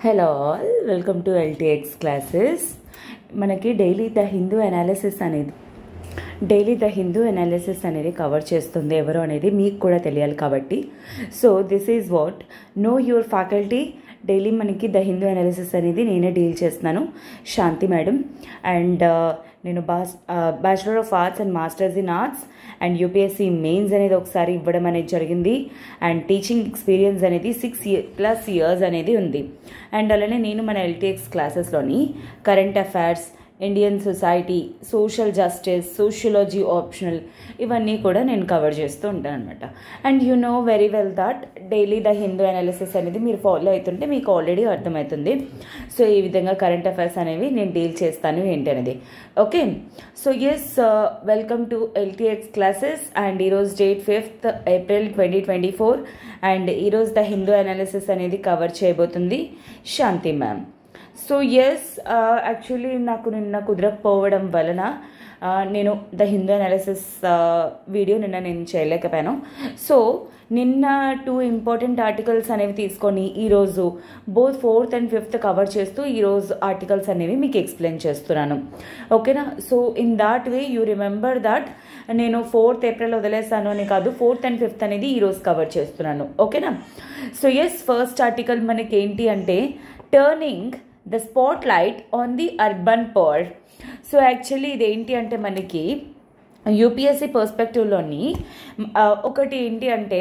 Hello all, welcome to LTX classes. మనకి daily the Hindu analysis అనేది cover చేస్తుంది ఎవరు అనేది మీకు కూడా తెలియాలి కాబట్టి. So this is what know your faculty. Daily మనకి ద హిందూ అనాలిసిస్ అనేది నేనే డీల్ చేస్తున్నాను, శాంతి మేడం. అండ్ నేను bachelor of arts and masters in arts and UPSC mains అనేది ఒకసారి ఇవ్వడం అనేది జరిగింది. అండ్ టీచింగ్ ఎక్స్పీరియన్స్ అనేది 6+ years అనేది ఉంది. అండ్ అలానే నేను మన ఎల్టీఎక్స్ క్లాసెస్లోని current affairs, Indian society, social justice, sociology optional ఇవన్నీ కూడా నేను కవర్ చేస్తూ ఉంటాను అనమాట. And you know very well that daily the Hindu analysis అనేది మీరు ఫాలో అవుతుంటే మీకు ఆల్రెడీ అర్థమవుతుంది. సో ఈ విధంగా కరెంట్ అఫైర్స్ అనేవి నేను డీల్ చేస్తాను ఏంటి అనేది. Okay, so yes, welcome to LTX classes. And ఈరోజు డేట్ 5th April 2024. అండ్ ఈరోజు ద హిందూ అనాలిసిస్ అనేది కవర్ చేయబోతుంది Shanti ma'am. So yes, actually నాకు నిన్న కుదరకపోవడం వలన నేను ద హిందూ అనాలిసిస్ వీడియో నేను చేయలేకపోయాను. సో నిన్న 2 ఇంపార్టెంట్ ఆర్టికల్స్ అనేవి తీసుకొని ఈరోజు both 4th and 5th cover చేస్తూ ఈరోజు ఆర్టికల్స్ అనేవి మీకు ఎక్స్ప్లెయిన్ చేస్తున్నాను. ఓకేనా? So in that way you remember that నేను 4th April వదిలేస్తాను అని కాదు, 4th and 5th అనేది ఈరోజు కవర్ చేస్తున్నాను. ఓకేనా? సో ఎస్, ఫస్ట్ ఆర్టికల్ మనకి ఏంటి అంటే turning the spot light on the urban power. So actually ఇదేంటి అంటే మనకి యూపీఎస్సీ పర్స్పెక్టివ్లోని ఒకటి ఏంటి అంటే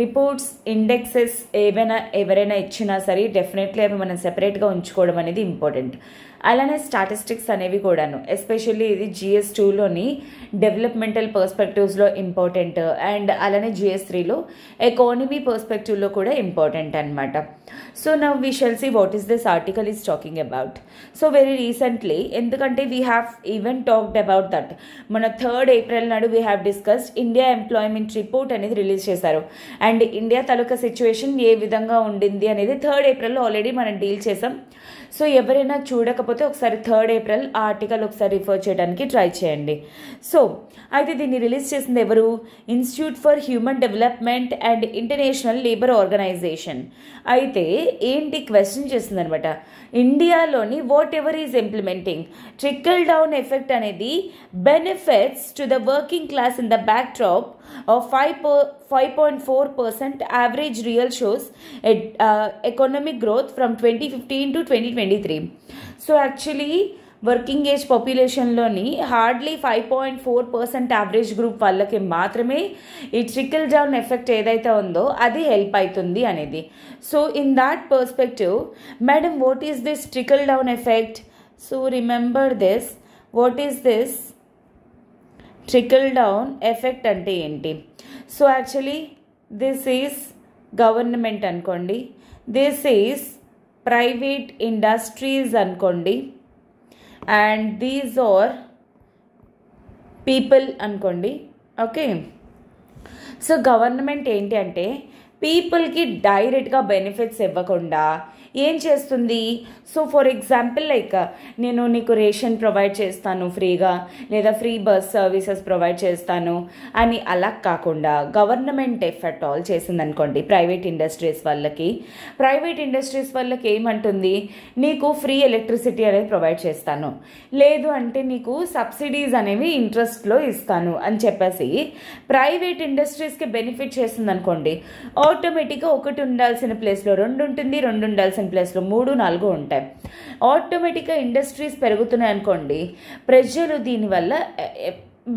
రిపోర్ట్స్, ఇండెక్సెస్ ఎవరైనా ఇచ్చినా సరే డెఫినెట్లీ అవి మనం సెపరేట్గా ఉంచుకోవడం అనేది ఇంపార్టెంట్. అలానే స్టాటిస్టిక్స్ అనేవి కూడాను, ఎస్పెషల్లీ ఇది GS 2లోని డెవలప్మెంటల్ పర్స్పెక్టివ్స్లో ఇంపార్టెంట్. అండ్ అలానే GS 3లో ఎకానమీ పర్స్పెక్టివ్లో కూడా ఇంపార్టెంట్ అనమాట. So now we shall see what is this article is talking about. So very recently, ఎందుకంటే we have even talked about that, మన 3rd April నాడు we have discussed India employment report అనేది release చేశారు. And India తాలూకా situation ఏ విధంగా ఉండింది అనేది 3rd April ఆల్రెడీ మనం డీల్ చేసాం. సో ఎవరైనా చూడకపోతే ఒకసారి 3rd April ఆ ఆర్టికల్ ఒకసారి రిఫర్ చేయడానికి ట్రై చేయండి. సో అయితే దీన్ని రిలీజ్ చేసింది ఎవరు? Institute for human development and international labour organisation. అయితే ఏంటి క్వశ్చన్ చేస్తుంది అనమాట, ఇండియాలోని whatever is implementing trickle down effect అనేది benefits to the working class in the backdrop of 5.4% average real shows economic growth from 2015 to 2023. So actually working age పాపులేషన్లోని hardly 5.4% average group వాళ్ళకి మాత్రమే ఈ trickle down effect ఏదైతే ఉందో అది help అవుతుంది అనేది. So in that perspective madam, what is this trickle down effect? So remember this, what is this trickle down effect అంటే ఏంటి? So actually this is government అనుకోండి, దిస్ ఈజ్ ప్రైవేట్ ఇండస్ట్రీస్ అనుకోండి, and these are people అనుకోండి. Okay, so government ఏంటి అంటే పీపుల్కి డైరెక్ట్గా benefits ఇవ్వకుండా ఏం చేస్తుంది? సో ఫర్ ఎగ్జాంపుల్ లైక్ నేను నీకు రేషన్ ప్రొవైడ్ చేస్తాను ఫ్రీగా, లేదా ఫ్రీ బస్ సర్వీసెస్ ప్రొవైడ్ చేస్తాను అని అలా కాకుండా గవర్నమెంట్ ఎఫర్ట్ ఆల్ చేసింది అనుకోండి ప్రైవేట్ ఇండస్ట్రీస్ వాళ్ళకి ఏమంటుంది, నీకు ఫ్రీ ఎలక్ట్రిసిటీ అనేది ప్రొవైడ్ చేస్తాను, లేదు అంటే నీకు సబ్సిడీస్ అనేవి ఇంట్రెస్ట్లో ఇస్తాను అని చెప్పేసి ప్రైవేట్ ఇండస్ట్రీస్కి బెనిఫిట్ చేస్తుంది అనుకోండి. ఆటోమేటిక్గా ఒకటి ఉండాల్సిన ప్లేస్లో 2 ఉంటుంది, 2 ఉండాల్సిన ప్లేస్లో 3, 4 ఉంటాయి. ఆటోమేటిక్గా ఇండస్ట్రీస్ పెరుగుతున్నాయి అనుకోండి, ప్రజలు దీనివల్ల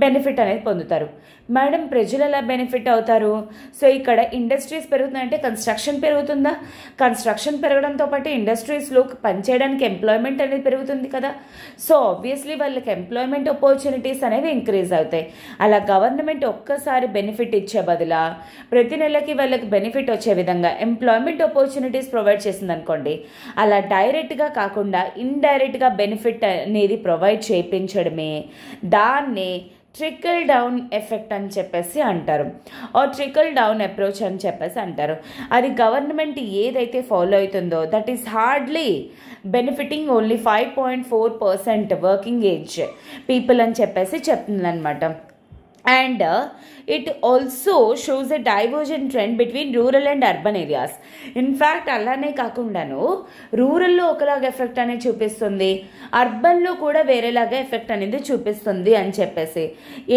బెనిఫిట్ అనేది పొందుతారు. మేడం, ప్రజలు ఎలా బెనిఫిట్ అవుతారు? సో ఇక్కడ ఇండస్ట్రీస్ పెరుగుతున్నాయంటే కన్స్ట్రక్షన్ పెరుగుతుందా? కన్స్ట్రక్షన్ పెరగడంతో పాటు ఇండస్ట్రీస్లో పనిచేయడానికి ఎంప్లాయ్మెంట్ అనేది పెరుగుతుంది కదా. సో ఆబ్వియస్లీ వాళ్ళకి ఎంప్లాయ్మెంట్ ఆపర్చునిటీస్ అనేవి ఇంక్రీజ్ అవుతాయి. అలా గవర్నమెంట్ ఒక్కసారి బెనిఫిట్ ఇచ్చే బదులా ప్రతి నెలకి వాళ్ళకి బెనిఫిట్ వచ్చే విధంగా ఎంప్లాయ్మెంట్ ఆపర్చునిటీస్ ప్రొవైడ్ చేసింది అనుకోండి, అలా డైరెక్ట్గా కాకుండా ఇండైరెక్ట్గా బెనిఫిట్ అనేది ప్రొవైడ్ చేయించడమే దాన్ని ట్రికల్ డౌన్ ఎఫెక్ట్ అని చెప్పేసి అంటారు, ఆర్ ట్రికల్ డౌన్ అప్రోచ్ అని చెప్పేసి అంటారు. అది గవర్నమెంట్ ఏదైతే ఫాలో అవుతుందో that is hardly benefiting only 5.4% working age people అని చెప్పేసి చెప్తుంది అనమాట. and it also shows a divergent trend between rural and urban areas. In fact అలానే కాకుండాను రూరల్లో ఒకలాగా ఎఫెక్ట్ అనేది చూపిస్తుంది, అర్బన్లో కూడా వేరేలాగా ఎఫెక్ట్ అనేది చూపిస్తుంది అని చెప్పేసి.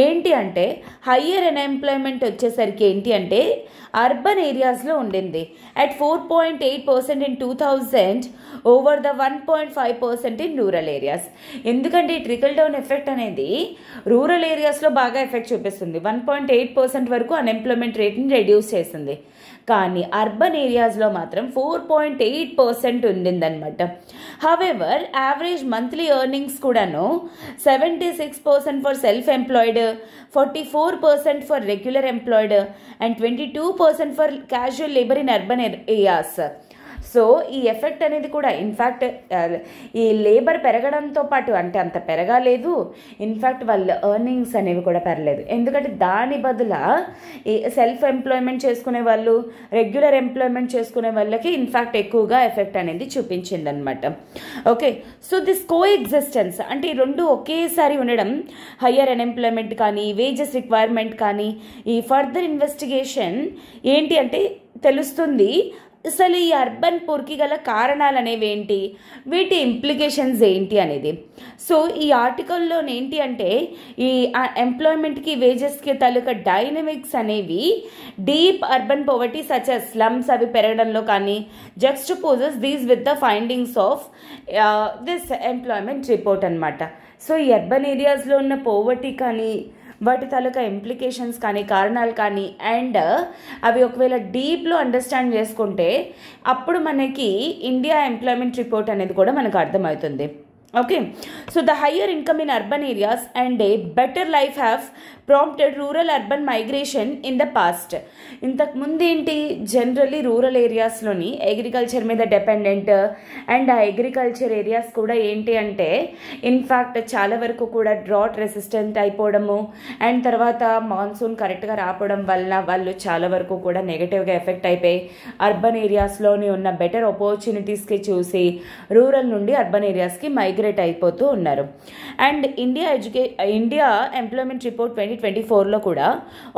ఏంటి అంటే హయ్యర్ అన్ఎంప్లాయ్మెంట్ వచ్చేసరికి ఏంటి అంటే అర్బన్ ఏరియాస్లో ఉండింది at 4.8% in 2000 over the 1.5% in rural areas. ఎందుకంటే ఈ ట్రికల్ డౌన్ ఎఫెక్ట్ అనేది రూరల్ ఏరియాస్లో బాగా ఎఫెక్ట్ చూపిస్తుంది, 1.8% వరకు అన్ఎంప్లాయ్మెంట్ రేట్ని రెడ్యూస్ చేసింది. కానీ అర్బన్ ఏరియాస్లో మాత్రం 4.8% ఉండిందనమాట. హవెవర్ యావరేజ్ మంత్లీ ఎర్నింగ్స్ కూడాను 76% for self employed, 44% for regular employed and 22% for casual labour in urban areas. So ఈ ఎఫెక్ట్ అనేది కూడా ఇన్ఫ్యాక్ట్ ఈ లేబర్ పెరగడంతో పాటు అంటే అంత పెరగలేదు, ఇన్ఫ్యాక్ట్ వాళ్ళ ఎర్నింగ్స్ అనేవి కూడా పెరగలేదు. ఎందుకంటే దాని బదుల ఈ సెల్ఫ్ ఎంప్లాయ్మెంట్ చేసుకునే వాళ్ళు, రెగ్యులర్ ఎంప్లాయ్మెంట్ చేసుకునే వాళ్ళకి ఇన్ఫ్యాక్ట్ ఎక్కువగా ఎఫెక్ట్ అనేది చూపించింది అనమాట. Okay, so this co existence అంటే ఈ రెండు ఒకేసారి ఉండడం, హయ్యర్ అన్ఎంప్లాయ్మెంట్ కానీ వేజెస్ రిక్వైర్మెంట్ కానీ ఈ ఫర్దర్ ఇన్వెస్టిగేషన్ ఏంటి అంటే తెలుస్తుంది అసలు ఈ అర్బన్ పూర్కి గల కారణాలు అనేవి ఏంటి, వీటి ఇంప్లికేషన్స్ ఏంటి అనేది. సో ఈ ఆర్టికల్లో ఏంటి అంటే ఈ ఎంప్లాయ్మెంట్కి వేజెస్కి తాలూకా డైనమిక్స్ అనేవి deep urban poverty such as slums అవి పెరగడంలో కానీ juxtaposes these with the findings of this employment report అనమాట. సో ఈ అర్బన్ ఏరియాస్లో ఉన్న పోవర్టీ కానీ వాటి తాలూకా ఇంప్లికేషన్స్ కానీ కారణాలు కానీ అండ్ అవి ఒకవేళ డీప్లో అండర్స్టాండ్ చేసుకుంటే అప్పుడు మనకి ఇండియా ఎంప్లాయ్మెంట్ రిపోర్ట్ అనేది కూడా మనకు అర్థమవుతుంది. Okay, so the higher income in urban areas and A better life have prompted rural urban migration in the past. ఇంతకుముందు ఏంటి జనరల్లీ రూరల్ ఏరియాస్లోని అగ్రికల్చర్ మీద డిపెండెంట్ అండ్ ఆ అగ్రికల్చర్ ఏరియాస్ కూడా ఏంటి అంటే ఇన్ఫ్యాక్ట్ చాలా వరకు కూడా డ్రాట్ రెసిస్టెంట్ అయిపోవడము అండ్ తర్వాత మాన్సూన్ కరెక్ట్గా రావడం వల్ల వాళ్ళు చాలా వరకు కూడా నెగటివ్గా ఎఫెక్ట్ అయిపోయి అర్బన్ ఏరియాస్లోని ఉన్న బెటర్ ఆపర్చునిటీస్కి చూసి రూరల్ నుండి అర్బన్ ఏరియాస్కి మైగ్రేట్ అయిపోతూ ఉన్నారు. అండ్ ఇండియా ఎంప్లాయ్మెంట్ రిపోర్ట్ 2024లో కూడా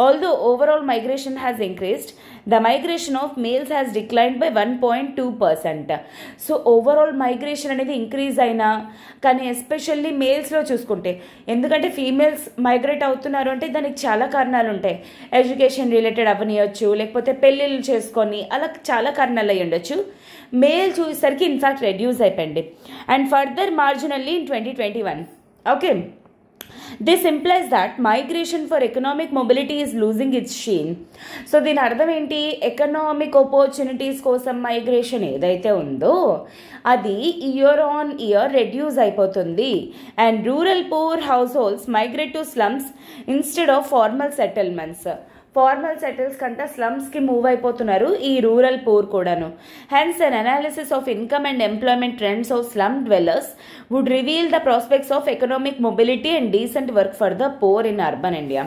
although overall migration has increased, the migration of males has declined by 1.2%. So overall migration అనేది ఇంక్రీజ్ అయినా కానీ ఎస్పెషల్లీ మేల్స్లో చూసుకుంటే, ఎందుకంటే ఫీమేల్స్ మైగ్రేట్ అవుతున్నారు అంటే దానికి చాలా కారణాలు ఉంటాయి, ఎడ్యుకేషన్ రిలేటెడ్ అవనియొచ్చు, లేకపోతే పెళ్ళిళ్ళు చేసుకొని అలా చాలా కారణాలు అయ్యి ఉండొచ్చు. మేల్ చూసేసరికి ఇన్ఫ్యాక్ట్ రెడ్యూస్ అయిపోయింది and further marginally in 2021. Okay, this implies that migration for economic mobility is losing it's Shein. So దీని అర్థం ఏంటి, ఎకనామిక్ ఆపర్చునిటీస్ కోసం మైగ్రేషన్ ఏదైతే ఉందో అది ఇయర్ ఆన్ ఇయర్ రెడ్యూస్ అయిపోతుంది and rural poor households migrate to slums instead of formal settlements. Formal settles కంటే స్లమ్స్కి మూవ్ అయిపోతున్నారు ఈ రూరల్ పూర్ కూడాను. Hence an analysis of income and employment trends of slum dwellers would reveal the prospects of economic mobility and decent work for the poor in urban India.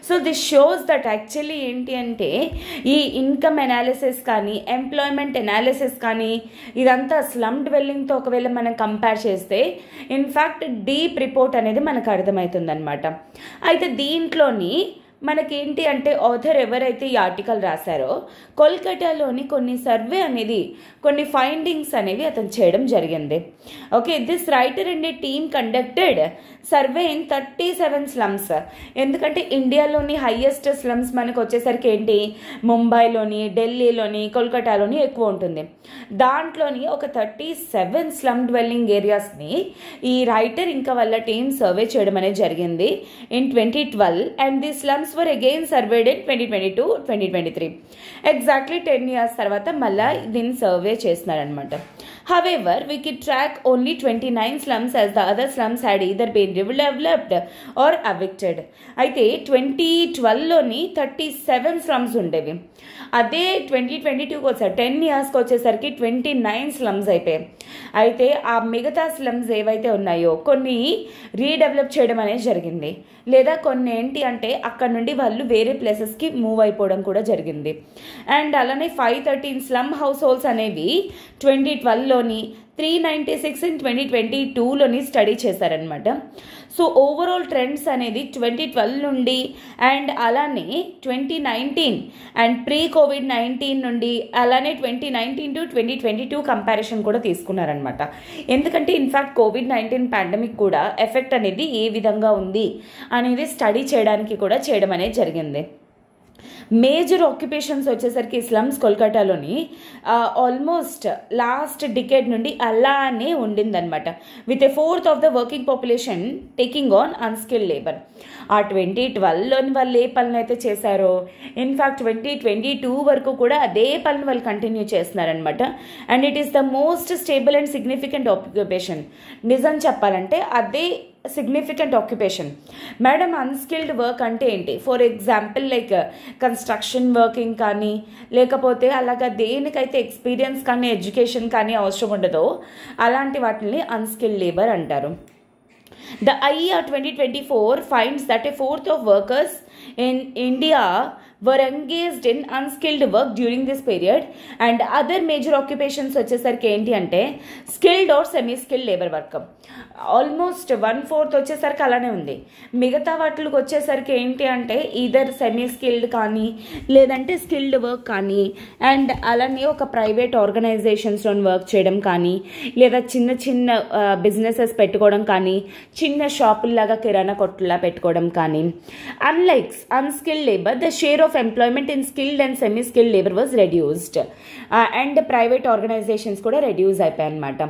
So this shows that actually ఏంటి అంటే ఈ income analysis కానీ employment analysis కానీ ఇదంతా slum డ్వెల్లింగ్తో ఒకవేళ మనం compare చేస్తే in fact deep report అనేది మనకు అర్థమవుతుంది అనమాట. అయితే దీంట్లోని మనకేంటి అంటే ఆథర్ ఎవరైతే ఈ ఆర్టికల్ రాశారో కోల్కతాలోని కొన్ని సర్వే అనేది కొన్ని ఫైండింగ్స్ అనేవి అతను చేయడం జరిగింది. Okay, this writer and a team conducted survey in 37 slums. ఎందుకంటే ఇండియాలోని హైయెస్ట్ స్లమ్స్ మనకు వచ్చేసరికి ఏంటి ముంబైలోని, ఢిల్లీలోని, కోల్కతాలోని ఎక్కువ ఉంటుంది. దాంట్లోని ఒక 37 స్లమ్ డ్వెల్లింగ్ ఏరియాస్ని ఈ రైటర్ ఇంకా వాళ్ళ టీమ్ సర్వే చేయడం అనేది జరిగింది in 2012 and the slums were again surveyed in 2022-2023. Exactly 10 years తర్వాత మళ్ళీ దీన్ని సర్వే చేస్తున్నారనమాట. However, we could track only 29 slums as the other slums had either been redeveloped or evicted. అయితే 2012లోని 37 స్లమ్స్ ఉండేవి. అదే 2022కి వచ్చారు 10 yearsకి వచ్చేసరికి 29 స్లమ్స్ అయిపోయాయి. అయితే ఆ మిగతా స్లమ్స్ ఏవైతే ఉన్నాయో కొన్ని రీడెవలప్ చేయడం అనేది జరిగింది, లేదా కొన్ని ఏంటి అంటే అక్కడ నుండి వాళ్ళు వేరే ప్లేసెస్కి మూవ్ అయిపోవడం కూడా జరిగింది. అండ్ అలానే 513 స్లమ్ హౌస్ హోల్డ్స్ అనేవి 2012లోని 396 ఇన్ 2022లోని స్టడీ చేశారనమాట. సో ఓవరాల్ ట్రెండ్స్ అనేది 2012 నుండి అండ్ అలానే 2019 అండ్ ప్రీ COVID-19 నుండి అలానే 2019 to 2022 కంపారిజన్ కూడా తీసుకున్నారనమాట. ఎందుకంటే ఇన్ఫ్యాక్ట్ COVID-19 పాండమిక్ కూడా ఎఫెక్ట్ అనేది ఏ విధంగా ఉంది అనేది స్టడీ చేయడానికి కూడా చేయడం అనేది జరిగింది. మేజర్ ఆక్యుపేషన్స్ వచ్చేసరికి స్లమ్స్ కోల్కతాలోని ఆల్మోస్ట్ లాస్ట్ డికేడ్ నుండి అలానే ఉండిందనమాట. With a fourth of the working population taking on unskilled labour. ఆ 2012లోని వాళ్ళు ఏ పనులు అయితే చేశారో ఇన్ఫ్యాక్ట్ 2022 వరకు కూడా అదే పనులు వాళ్ళు కంటిన్యూ చేస్తున్నారనమాట. And it is the most stable and significant occupation. నిజం చెప్పాలంటే అదే significant occupation. Madam unskilled work అంటే ఏంటి? For example like construction working కానీ లేకపోతే అలాగా దేనికైతే ఎక్స్పీరియన్స్ కానీ ఎడ్యుకేషన్ కానీ అవసరం ఉండదో అలాంటి వాటిని అన్స్కిల్డ్ లేబర్ అంటారు. The IER 2024 finds that a fourth of workers in India were engaged in unskilled work during this period, and other major occupations వచ్చేసరికి ఏంటి అంటే skilled or semi skilled labour work. Almost 1/4 వచ్చేసరికి అలానే ఉంది. మిగతా వాటికి వచ్చేసరికి ఏంటి అంటే ఈదర్ సెమీ స్కిల్డ్ కానీ లేదంటే స్కిల్డ్ వర్క్ కానీ అండ్ అలానే ఒక ప్రైవేట్ ఆర్గనైజేషన్స్లో వర్క్ చేయడం కానీ లేదా చిన్న చిన్న బిజినెసెస్ పెట్టుకోవడం కానీ చిన్న షాపుల్లాగా కిరాణా కొట్టులా పెట్టుకోవడం కానీ. Unlike unskilled labour the share of employment in skilled and semi skilled labour was reduced and private organisations కూడా రెడ్యూస్ అయిపోయాయి అనమాట.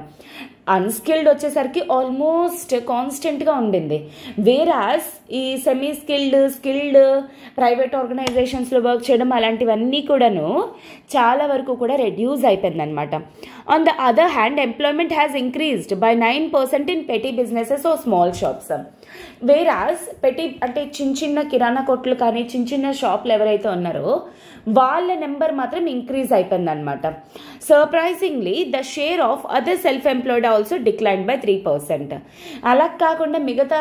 అన్స్కిల్డ్ వచ్చేసరికి ఆల్మోస్ట్ కాన్స్టెంట్గా ఉండింది. వేరాస్ ఈ సెమీ స్కిల్డ్ ప్రైవేట్ ఆర్గనైజేషన్స్లో వర్క్ చేయడం అలాంటివన్నీ కూడాను చాలా వరకు కూడా రెడ్యూస్ అయిపోయింది అనమాట. On the other hand employment has increased by 9% in petty businesses or small shops. Whereas petty అంటే చిన్న చిన్న కిరాణా కొట్లు కానీ చిన్న చిన్న షాప్లు ఎవరైతే ఉన్నారో వాళ్ళ నెంబర్ మాత్రం ఇంక్రీజ్ అయిపోయింది అనమాట. Surprisingly the share of other self employed also decline by 3%. అలా కాకుండా మిగతా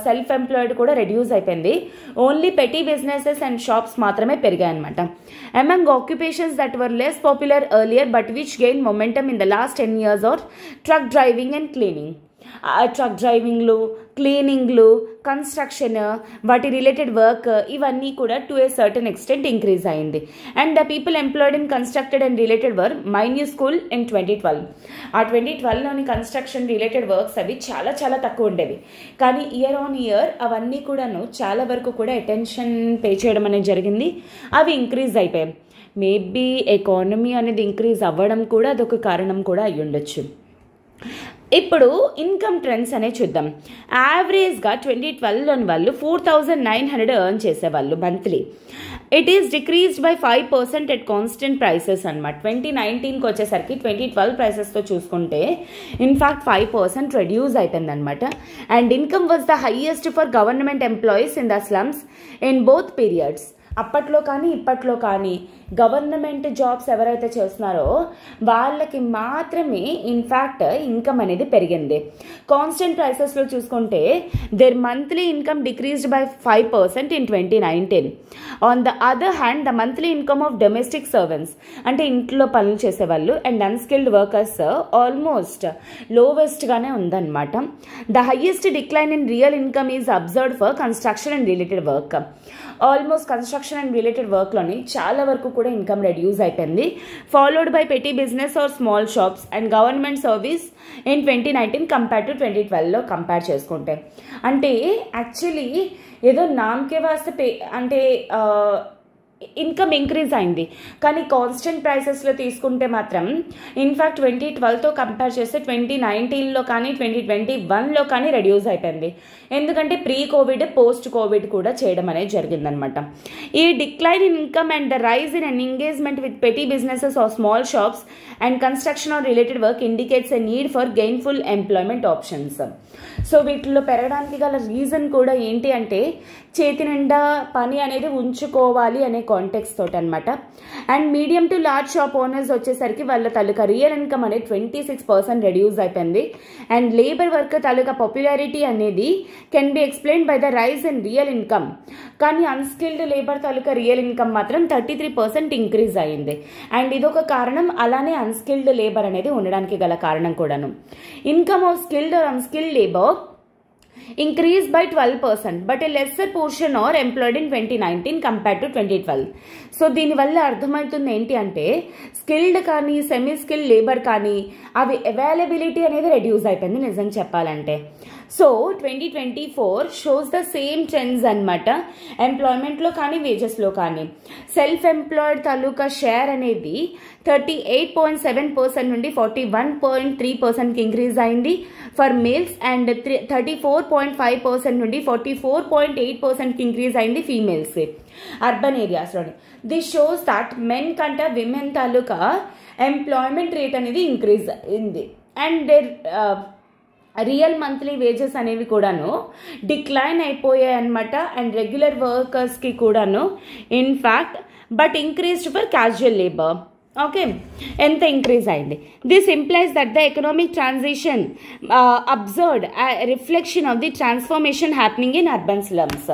సెల్ఫ్ ఎంప్లాయిడ్ కూడా రెడ్యూస్ అయిపోయింది. Only petty businesses and shops మాత్రమే పెరిగాయి అనమాట. Among occupations that were less popular earlier but which gain momentum in the last 10 years are truck driving and cleaning. Truck డ్రైవింగ్లు, క్లీనింగ్లు, కన్స్ట్రక్షన్, వాటి రిలేటెడ్ వర్క్ ఇవన్నీ కూడా to a certain extent increase అయింది. And the people employed in constructed and related work minuscule in 2012. ఆ 2012లోని construction related works అవి చాలా చాలా తక్కువ ఉండేవి. కానీ ఇయర్ ఆన్ ఇయర్ అవన్నీ కూడాను చాలా వరకు కూడా అటెన్షన్ పే చేయడం అనేది జరిగింది. అవి ఇంక్రీజ్ అయిపోయాయి. మేబీ ఎకానమీ అనేది ఇంక్రీజ్ అవ్వడం కూడా అదొక కారణం కూడా అయ్యి ఉండొచ్చు. ఇప్పుడు ఇన్కమ్ ట్రెండ్స్ అనే చూద్దాం. యావరేజ్గా 2012లోని వాళ్ళు 4,900 ఎర్న్ చేసేవాళ్ళు monthly. It is decreased by 5% at constant prices అనమాట. 2019కి వచ్చేసరికి 2012 ప్రైసెస్తో చూసుకుంటే ఇన్ఫ్యాక్ట్ 5% రెడ్యూస్ అయిపోయింది అనమాట. And income was the highest for government employees in the slums in both periods. అప్పట్లో కానీ ఇప్పట్లో కానీ గవర్నమెంట్ జాబ్స్ ఎవరైతే చేస్తున్నారో వాళ్ళకి మాత్రమే ఇన్ఫ్యాక్ట్ ఇన్కమ్ అనేది పెరిగింది. కాన్స్టెంట్ ప్రైసెస్లో చూసుకుంటే their monthly income decreased by 5% in 2019. On the other hand the monthly income of domestic servants అంటే ఇంట్లో పనులు చేసేవాళ్ళు అండ్ అన్స్కిల్డ్ వర్కర్స్ ఆల్మోస్ట్ లోవెస్ట్గానే ఉందన్నమాట. The highest decline in real income is observed for construction and related work. Almost construction and related వర్క్లోని చాలా వరకు కూడా ఇన్కమ్ రెడ్యూస్ అయిపోయింది. Followed by petty business or small shops and government service in 2019 compare to 2012లో compare చేసుకుంటే. అంటే actually ఏదో నామకే వాస్తే అంటే income increase అయింది. కానీ కాన్స్టెంట్ ప్రైసెస్లో తీసుకుంటే మాత్రం ఇన్ఫ్యాక్ట్ 2012తో కంపేర్ చేస్తే 2019లో కానీ 2021లో కానీ రెడ్యూస్ అయిపోయింది. ఎందుకంటే ప్రీ కోవిడ్ పోస్ట్ కోవిడ్ కూడా చేయడం అనేది జరిగిందనమాట. ఈ decline in income and the rise in an engagement with petty businesses or small shops and construction or related work indicates a need for gainful employment options. So వీటిలో పెరగడానికి గల reason కూడా ఏంటి అంటే చేతి నిండా పని అనేది ఉంచుకోవాలి అనే కాంటెక్స్ట్ తోటి అనమాట. And medium to large shop owners వచ్చేసరికి వాళ్ళ తాలూకా రియల్ ఇన్కమ్ అనేది 26% రెడ్యూస్ అయిపోయింది. అండ్ లేబర్ వర్క్ తాలూకా పాపులారిటీ అనేది can be explain by the rise in real income. కానీ అన్స్కిల్డ్ లేబర్ తాలూకా రియల్ ఇన్కమ్ మాత్రం 33% ఇంక్రీజ్ అయ్యింది. అండ్ ఇదొక కారణం. అలానే అన్స్కిల్డ్ లేబర్ అనేది ఉండడానికి గల కారణం కూడాను. Income of skilled or unskilled labour increased by 12%, but a lesser portion are employed in 2019 compared to 2012. So దీనివల్ల అర్థమవుతుంది ఏంటి అంటే స్కిల్డ్ కానీ సెమీ స్కిల్డ్ లేబర్ కానీ అవి అవైలబిలిటీ అనేది రెడ్యూస్ అయిపోయింది నిజం చెప్పాలంటే. So 2024 shows the same trends అనమాట. ఎంప్లాయ్మెంట్లో కానీ వేజెస్లో కానీ సెల్ఫ్ ఎంప్లాయిడ్ తాలూకా షేర్ అనేది 38.7% నుండి 41.3%కి ఇంక్రీజ్ అయింది ఫర్ మేల్స్ అండ్ 34.5% నుండి 44.8%కి ఇంక్రీజ్ అయింది ఫీమేల్స్ అర్బన్ ఏరియాస్లోని. దిస్ షోస్ దట్ మెన్ కంటే విమెన్ తాలూకా ఎంప్లాయ్మెంట్ రేట్ అనేది ఇంక్రీజ్ అయింది. And their real monthly wages అనేవి కూడాను డిక్లైన్ అయిపోయాయి అనమాట. అండ్ రెగ్యులర్ వర్కర్స్కి కూడాను in fact but increased for casual labour. Okay, ఎంత ఇంక్రీజ్ అయింది. This implies that the economic transition observed reflection of the transformation happening in urban slums.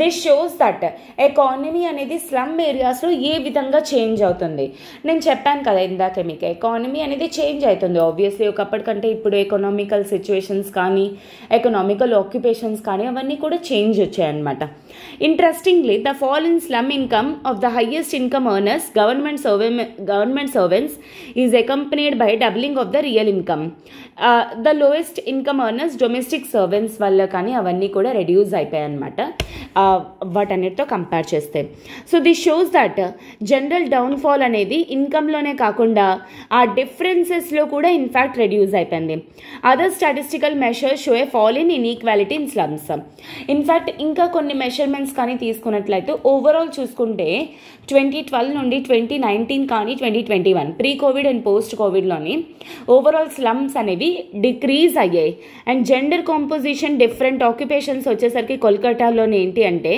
This shows that economy అనేది slum ఏరియాస్లో ఏ విధంగా change అవుతుంది. నేను చెప్పాను కదా ఇందాక మీకు, ఎకానమీ అనేది చేంజ్ అవుతుంది ఆబ్వియస్లీ. ఒకప్పటికంటే ఇప్పుడు ఎకనామికల్ సిచ్యువేషన్స్ కానీ ఎకనామికల్ ఆక్యుపేషన్స్ కానీ అవన్నీ కూడా చేంజ్ వచ్చాయన్నమాట. Interestingly the fall in slum income of the highest income earners government servants is accompanied by doubling of the real income. The lowest income earners domestic servants వల్ల కానీ అవన్నీ కూడా reduce అయిపోయాయి అనమాట వాటన్నిటితో కంపేర్ చేస్తే. So this shows that general downfall అనేది ఇన్కమ్లోనే కాకుండా ఆ డిఫరెన్సెస్లో కూడా ఇన్ఫ్యాక్ట్ రెడ్యూస్ అయిపోయింది. Other statistical measures show a fall in inequality in slums. In fact ఇంకా కొన్ని మెషర్మెంట్స్ కానీ తీసుకున్నట్లయితే ఓవరాల్ చూసుకుంటే 2012 నుండి 2019 కానీ 2021 ప్రీ కోవిడ్ అండ్ పోస్ట్ కోవిడ్లోని ఓవరాల్ స్లమ్స్ అనేవి డిక్రీజ్ అయ్యాయి. And gender composition different occupations వచ్చేసరికి కోల్కతాలోనే ఏంటి అంటే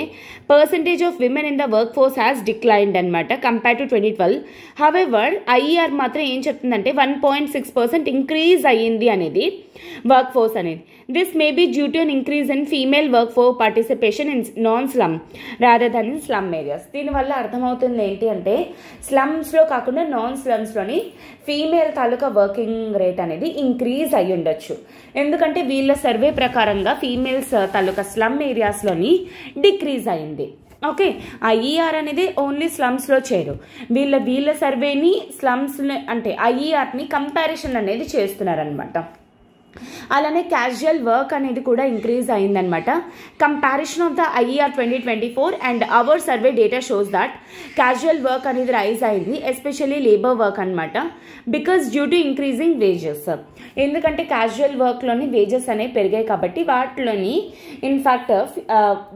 percentage of women in the work force has declined అనమాట కంపేర్ టు 2012. హవెవర్ ఐఈఆర్ మాత్రం ఏం చెప్తుందంటే 1.6% ఇంక్రీజ్ అయ్యింది అనేది వర్క్ ఫోర్స్ అనేది. This may be due to an increase in female work force participation in non slum rather than in slum areas. దీనివల్ల అర్థమవుతుంది ఏంటి అంటే స్లమ్స్లో కాకుండా నాన్ స్లమ్స్లోని ఫీమేల్ తాలూకా వర్కింగ్ రేట్ అనేది ఇంక్రీజ్ అయ్యి ఉండొచ్చు. ఎందుకంటే వీళ్ళ సర్వే ప్రకారంగా ఫీమేల్స్ తాలూకా స్లమ్ ఏరియాస్లోని డిక్రీజ్ అయింది. ఓకే, ఆ ఈఆర్ అనేది ఓన్లీ స్లమ్స్లో చేయరు. వీళ్ళ సర్వేని స్లమ్స్ అంటే ఐఈఆర్ని కంపారిజన్ అనేది చేస్తున్నారనమాట. అలానే క్యాజువల్ వర్క్ అనేది కూడా ఇంక్రీజ్ అయిందనమాట. Comparison of the IER 2024 and our survey data shows that casual work అనేది రైజ్ అయింది, ఎస్పెషల్లీ లేబర్ వర్క్ అనమాట. Because due to increasing wages. ఎందుకంటే క్యాజువల్ వర్క్లోని వేజెస్ అనేవి పెరిగాయి కాబట్టి వాటిలోని ఇన్ఫ్యాక్ట్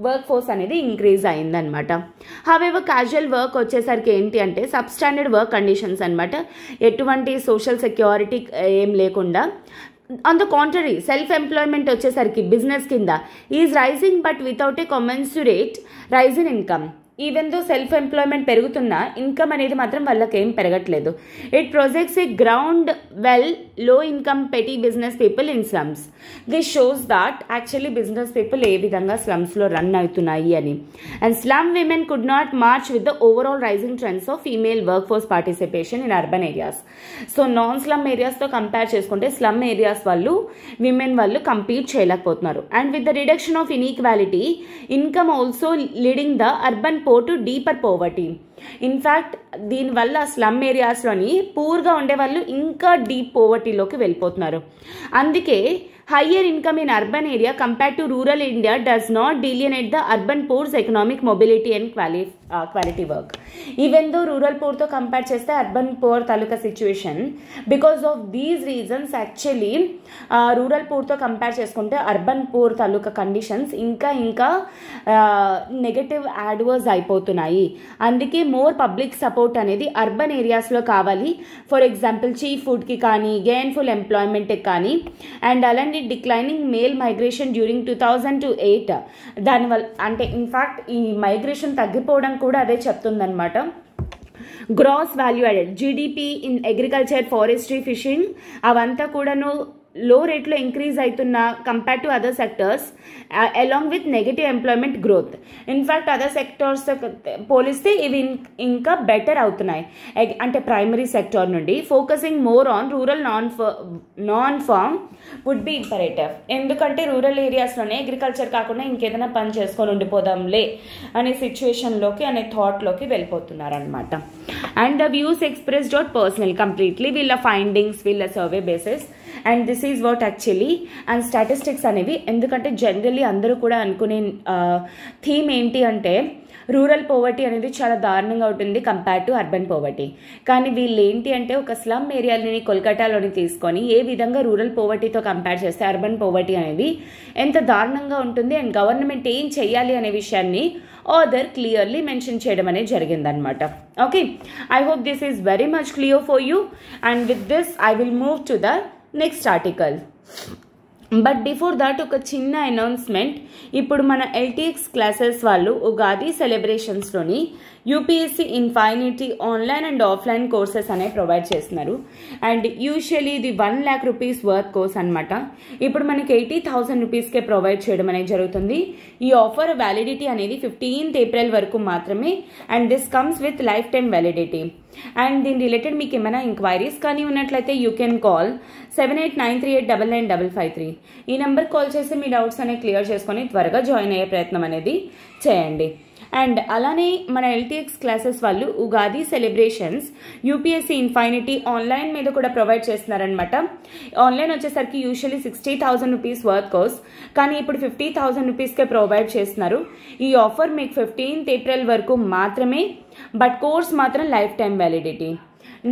వర్క్ ఫోర్స్ అనేది ఇంక్రీజ్ అయిందనమాట. హవెవర్ క్యాజువల్ వర్క్ వచ్చేసరికి ఏంటి అంటే సబ్స్టాండర్డ్ వర్క్ కండిషన్స్ అనమాట. ఎటువంటి సోషల్ సెక్యూరిటీ ఏం లేకుండా. On the contrary self employment వచ్చేసరికి బిజినెస్ కింద is rising but without a commensurate rise in income. Even though self employment పెరుగుతున్నా ఇన్కమ్ అనేది మాత్రం వాళ్ళకి ఏం పెరగట్లేదు. It projects a ground well low income petty business people in slums. This shows that actually business people ఏ విధంగా స్లమ్స్లో run అవుతున్నాయి అని. And slum women could not march with the overall rising trends of female work force participation in urban areas. So non slum ఏరియాస్తో compare చేసుకుంటే slum areas వాళ్ళు women వాళ్ళు compete చేయలేకపోతున్నారు. And with the reduction of inequality income also leading the urban to deeper poverty. In fact దీనివల్ల slum ఏరియాస్లోని పూర్గా ఉండేవాళ్ళు ఇంకా డీప్ పోవర్టీలోకి వెళ్ళిపోతున్నారు. అందుకే higher income in urban area compared to rural India does not delineate the urban poor's economic mobility and quality work. Even though rural poor to compare cheste urban poor taluka situation, because of these reasons actually rural poor to compare cheskunte urban poor taluka conditions ఇంకా negative adverse అయిపోతున్నాయి. అందుకే more public support అనేది urban ఏరియాస్లో కావాలి. For example cheap ఫుడ్కి కానీ, gainful ఎంప్లాయ్మెంట్కి కానీ. And అలాంటి డిక్లైనింగ్ మేల్ మైగ్రేషన్ డ్యూరింగ్ 2008 దానివల్ల అంటే ఇన్ఫ్యాక్ట్ ఈ మైగ్రేషన్ తగ్గిపోవడం కూడా అదే చెప్తుందనమాట. Gross value added GDP in agriculture, forestry, fishing అవంతా కూడాను లో రేట్లో ఇంక్రీజ్ అవుతున్న compare to other sectors along with negative employment growth. In fact other sectors పోలిస్తే ఇవి ఇంకా బెటర్ అవుతున్నాయి. అంటే ప్రైమరీ సెక్టర్ నుండి focusing more on rural non farm would be imperative. ఎందుకంటే రూరల్ ఏరియాస్లోనే అగ్రికల్చర్ కాకుండా ఇంకేదైనా పని చేసుకొని ఉండిపోదాంలే అనే సిచ్యువేషన్లోకి అనే థాట్లోకి వెళ్ళిపోతున్నారు అనమాట. And the views expressed out personal completely వీళ్ళ ఫైండింగ్స్, వీళ్ళ survey basis. And this is what actually and statistics అనేవి. ఎందుకంటే జనరల్లీ అందరూ కూడా అనుకునే థీమ్ ఏంటి అంటే రూరల్ పోవర్టీ అనేది చాలా దారుణంగా ఉంటుంది కంపేర్ టు అర్బన్ పోవర్టీ. కానీ వీళ్ళు ఏంటి అంటే ఒక స్లమ్ ఏరియాలని కోల్కతాలోని తీసుకొని ఏ విధంగా రూరల్ పోవర్టీతో కంపేర్ చేస్తే అర్బన్ పోవర్టీ అనేది ఎంత దారుణంగా ఉంటుంది అండ్ గవర్నమెంట్ ఏం చెయ్యాలి అనే విషయాన్ని ఆథర్ క్లియర్లీ మెన్షన్ చేయడం అనేది జరిగిందనమాట. Okay, I hope this is very much clear for you. And with this I will move to the next article. But before that ఒక చిన్న అనౌన్స్మెంట్. ఇప్పుడు మన ఎల్టీఎక్స్ క్లాసెస్ వాళ్ళు ఉగాది సెలబ్రేషన్స్లోని UPSC infinity online and offline courses అనేవి provide చేస్తున్నారు. అండ్ usually ఇది 1 lakh rupees వర్త్ కోర్స్ అనమాట. ఇప్పుడు మనకి 80,000 rupeesకే ప్రొవైడ్ చేయడం అనేది జరుగుతుంది. ఈ ఆఫర్ వ్యాలిడిటీ అనేది 15th April వరకు మాత్రమే. And this comes with life time validity. And దీని రిలేటెడ్ మీకు ఏమైనా ఎంక్వైరీస్ కానీ ఉన్నట్లయితే యూ కెన్ కాల్ 7893899553. ఈ నెంబర్ కాల్ చేసి మీ డౌట్స్ అనేవి క్లియర్ చేసుకొని త్వరగా జాయిన్ అయ్యే ప్రయత్నం అనేది చేయండి. అండ్ అలానే మన ఎల్టీఎక్స్ క్లాసెస్ వాళ్ళు Ugadi celebrations UPSC infinity online మీద కూడా ప్రొవైడ్ చేస్తున్నారనమాట. ఆన్లైన్ వచ్చేసరికి యూజువల్లీ 60,000 rupees వర్త్ కోర్స్, కానీ ఇప్పుడు 50,000 rupeesకే ప్రొవైడ్ చేస్తున్నారు. ఈ ఆఫర్ మీకు 15th April వరకు మాత్రమే. బట్ కోర్స్ మాత్రం లైఫ్ టైమ్ వ్యాలిడిటీ.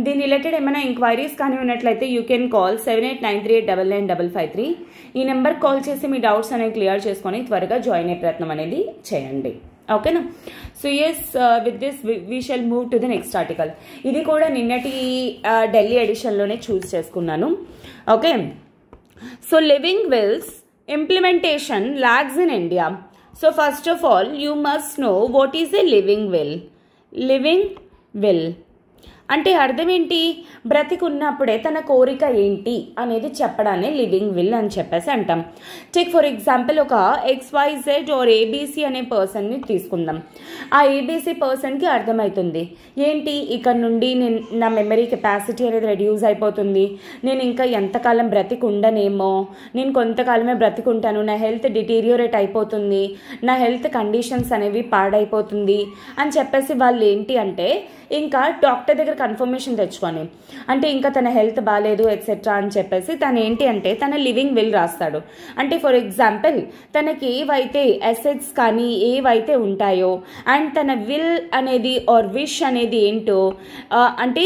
దీని రిలేటెడ్ ఏమైనా ఎంక్వైరీస్ కానీ ఉన్నట్లయితే యూ కెన్ కాల్ 7893899553. ఈ నెంబర్ కాల్ చేసి మీ డౌట్స్ అనేవి క్లియర్ చేసుకొని త్వరగా జాయిన్ అయ్యే ప్రయత్నం అనేది చేయండి. ఓకేనా? So yes, with this we shall move to the next article. ఇది కూడా నిన్నటి ఢిల్లీ ఎడిషన్లోనే చూస్ చేసుకున్నాను. Okay, so living wills implementation lags in India. So first of all you must know what is a living will. Living will అంటే అర్థం ఏంటి? బ్రతికున్నప్పుడే తన కోరిక ఏంటి అనేది చెప్పడాన్ని లివింగ్ విల్ అని చెప్పేసి అంటాం. టేక్ ఫర్ ఎగ్జాంపుల్ ఒక XYZ ఆర్ ABC అనే పర్సన్ని తీసుకుందాం. ఆ ABC పర్సన్కి అర్థమవుతుంది ఏంటి, ఇక్కడ నుండి నా మెమరీ కెపాసిటీ అనేది రెడ్యూస్ అయిపోతుంది, నేను ఇంకా ఎంతకాలం బ్రతికి ఉండనేమో, నేను కొంతకాలమే బ్రతికుంటాను, నా హెల్త్ డిటీరియోరేట్ అయిపోతుంది, నా హెల్త్ కండిషన్స్ అనేవి పాడైపోతుంది అని చెప్పేసి వాళ్ళు ఏంటి అంటే ఇంకా డాక్టర్ దగ్గర కన్ఫర్మేషన్ తెచ్చుకొని అంటే ఇంకా తన హెల్త్ బాగాలేదు ఎట్సెట్రా అని చెప్పేసి తను ఏంటి అంటే తన లివింగ్ విల్ రాస్తాడు. అంటే ఫర్ ఎగ్జాంపుల్ తనకి ఏవైతే అసెట్స్ కానీ ఏవైతే ఉంటాయో అండ్ తన విల్ అనేది ఆర్ విష్ అనేది ఏంటో అంటే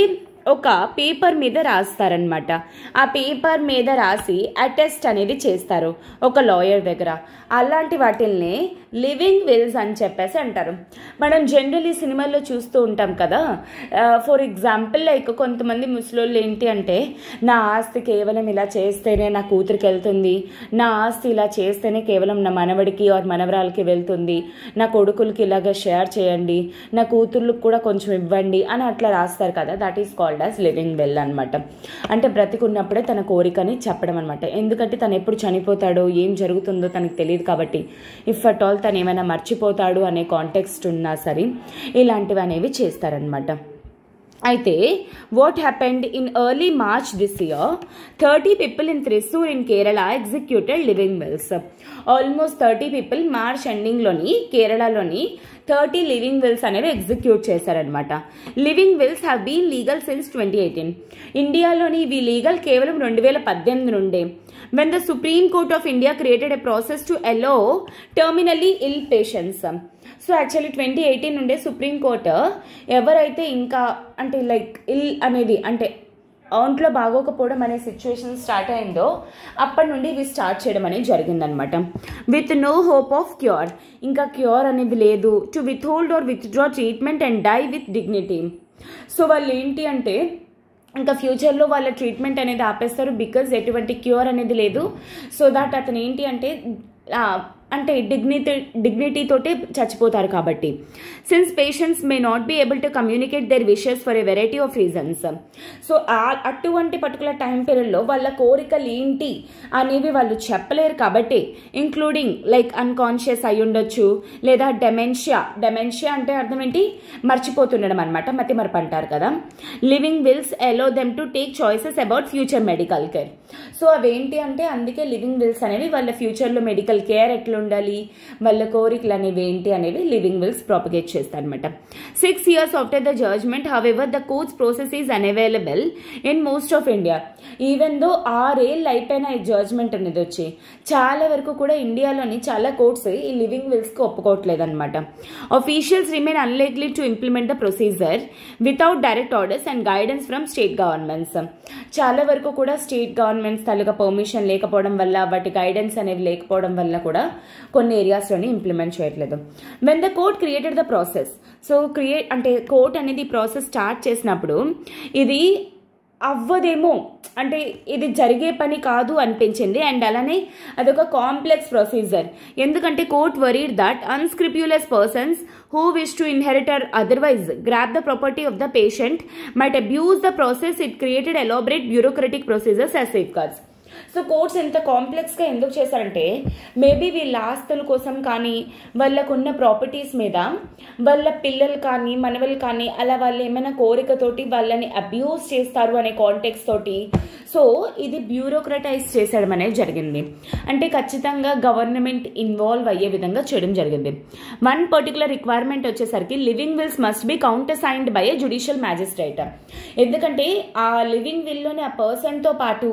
ఒక పేపర్ మీద రాస్తారనమాట. ఆ పేపర్ మీద రాసి అటెస్ట్ అనేది చేస్తారు ఒక లాయర్ దగ్గర. అలాంటి వాటిల్ని లివింగ్ విల్స్ అని చెప్పేసి అంటారు. మనం జనరల్లీ సినిమాల్లో చూస్తూ ఉంటాం కదా. ఫర్ ఎగ్జాంపుల్ లైక్ కొంతమంది ముసలోళ్ళు ఏంటి అంటే నా ఆస్తి కేవలం ఇలా చేస్తేనే నా కూతురికి వెళ్తుంది, నా ఆస్తి ఇలా చేస్తేనే కేవలం నా మనవడికి ఆర్ మనవరాలకి వెళ్తుంది, నా కొడుకులకి ఇలాగ షేర్ చేయండి, నా కూతుర్లకు కూడా కొంచెం ఇవ్వండి అని అట్లా రాస్తారు కదా. That is called as living will అనమాట. అంటే బ్రతికున్నప్పుడే తన కోరికని చెప్పడం అనమాట. ఎందుకంటే తను ఎప్పుడు చనిపోతాడో ఏం జరుగుతుందో తనకు తెలియదు కాబట్టి, ఇఫ్ అట్ ఆల్ తను ఏమైనా మర్చిపోతాడు అనే కాంటెక్స్ట్ ఉన్నా సరే ఇలాంటివి అనేవి చేస్తారనమాట. అయితే what happened in early March this year 30 people in Thrissur in Kerala executed living wills. Almost 30 people March ఎండింగ్లోని కేరళలోని 30 లివింగ్ విల్స్ అనేవి ఎగ్జిక్యూట్ చేశారనమాట. Living wills have been legal since 2018. ఇండియాలోని ఇవి లీగల్ కేవలం 2018 నుండే. when the Supreme Court of India created a process to allow terminally ill patients. So actually 2018 నుండే supreme court ఎవరైతే ఇంకా అంటే లైక్ ఇల్ అనేది అంటే ఒంట్లో బాగోకపోవడం అనే సిచ్యువేషన్ స్టార్ట్ అయిందో అప్పటి నుండి ఇవి స్టార్ట్ చేయడం అనేది జరిగిందనమాట. With no hope of cure, ఇంకా క్యూర్ అనేది లేదు. To withhold or withdraw treatment and die with dignity. So వాళ్ళు ఏంటి అంటే ఇంకా ఫ్యూచర్లో వాళ్ళ ట్రీట్మెంట్ అనేది ఆపేస్తారు, బికాజ్ ఎటువంటి క్యూర్ అనేది లేదు. సో దాట్ అతను ఏంటి అంటే డిగ్నిటీ తోటి చచ్చిపోతారు కాబట్టి. Since patients may not be able to communicate their wishes for a variety of reasons. So అటువంటి పర్టికులర్ టైం పీరియడ్లో వాళ్ళ కోరికలు ఏంటి అనేవి వాళ్ళు చెప్పలేరు కాబట్టి, ఇంక్లూడింగ్ లైక్ అన్కాన్షియస్ అయి ఉండొచ్చు, లేదా డెమెన్షియా అంటే అర్థం ఏంటి, మర్చిపోతుండడం అనమాట, మతిమరపు అంటారు కదా. Living wills allow them to take choices about future medical care. So అవేంటి అంటే అందుకే లివింగ్ విల్స్ అనేవి వాళ్ళ ఫ్యూచర్లో మెడికల్ కేర్ ఎట్లా ఉండాలి, వాళ్ళ కోరికలు అనేవి ఏంటి అనేవి లివింగ్ విల్స్ ప్రాపగేట్ చేస్తారు అనమాట. 6 years after the judgment, however, the court's process is unavailable in most of India. Even though 6 ఏళ్ళు అయిపోయిన ఈ జడ్జ్మెంట్ అనేది వచ్చి చాలా వరకు కూడా ఇండియాలోని చాలా కోర్ట్స్ ఈ లివింగ్ విల్స్కి ఒప్పుకోవట్లేదు అనమాట. Officials remain unlikely to implement the procedure without direct orders and guidance from state governments. చాలా వరకు కూడా స్టేట్ గవర్నమెంట్స్ తాలూకా పర్మిషన్ లేకపోవడం వల్ల, వాటి గైడెన్స్ అనేవి లేకపోవడం వల్ల కూడా కొన్ని ఏరియాస్లోని ఇంప్లిమెంట్ చేయట్లేదు. When the court created the process, so court అనేది ప్రాసెస్ స్టార్ట్ చేసినప్పుడు ఇది అవ్వదేమో అంటే ఇది జరిగే పని కాదు అనిపించింది. అండ్ అలానే అదొక కాంప్లెక్స్ ప్రొసీజర్. ఎందుకంటే court worried that unscrupulous persons who wish to inherit or otherwise grab the property of the patient might abuse the process. It created elaborate bureaucratic procedures as safeguards. So courts ఎంత కాంప్లెక్స్గా ఎందుకు చేశారంటే, maybe వీళ్ళ ఆస్తుల కోసం కానీ, వాళ్ళకున్న properties మీద వాళ్ళ పిల్లలు కానీ మనవలు కానీ అలా వాళ్ళు ఏమైనా కోరికతోటి వాళ్ళని అబ్యూస్ చేస్తారు అనే కాంటెక్స్ట్ తోటి సో ఇది బ్యూరోక్రటైజ్ చేసేయడం అనేది జరిగింది. అంటే ఖచ్చితంగా గవర్నమెంట్ ఇన్వాల్వ్ అయ్యే విధంగా చేయడం జరిగింది. వన్ పర్టికులర్ రిక్వైర్మెంట్ వచ్చేసరికి living wills must be countersigned by a judicial magistrate. ఎందుకంటే ఆ లివింగ్ విల్లోని ఆ పర్సన్తో పాటు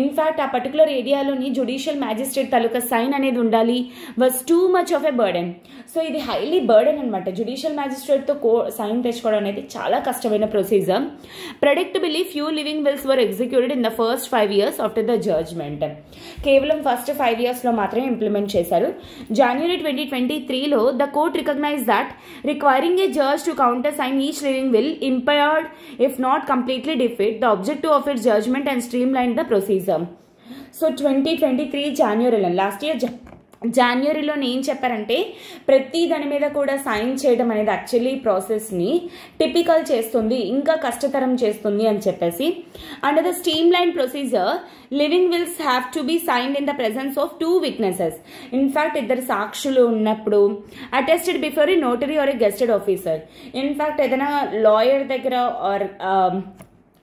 ఇన్ఫ్యాక్ట్ ఆ పర్టికులర్ ఏరియాలోని జ్యుడిషియల్ మ్యాజిస్ట్రేట్ తాలూకా సైన్ అనేది ఉండాలి. Was too much of a burden. So ఇది హైలీ బర్డెన్ అనమాట. జ్యుడిషియల్ మ్యాజిస్ట్రేట్తో సైన్ తెచ్చుకోవడం అనేది చాలా కష్టమైన procedure. Predictably few living wills were executed in the first 5 years after the judgment. కేవలం ఫస్ట్ 5 yearsలో మాత్రమే ఇంప్లిమెంట్ చేశారు. January 2023లో the court recognise that requiring a judge to countersign each living will impaired if not completely defeat the objective of its judgment and streamline the procedure. So 2023 జాన్యువరిలో last year జాన్యువరిలో ఏం చెప్పారంటే ప్రతి దాని మీద కూడా sign చేయడం అనేది యాక్చువల్లీ ప్రాసెస్ని టిపికల్ చేస్తుంది, ఇంకా కష్టతరం చేస్తుంది అని చెప్పేసి. Under the streamline procedure living wills have to be signed in the presence of 2 witnesses. In fact 2 సాక్షులు ఉన్నప్పుడు attested before a notary or a gazetted officer. In fact ఏదైనా లాయర్ దగ్గర ఆర్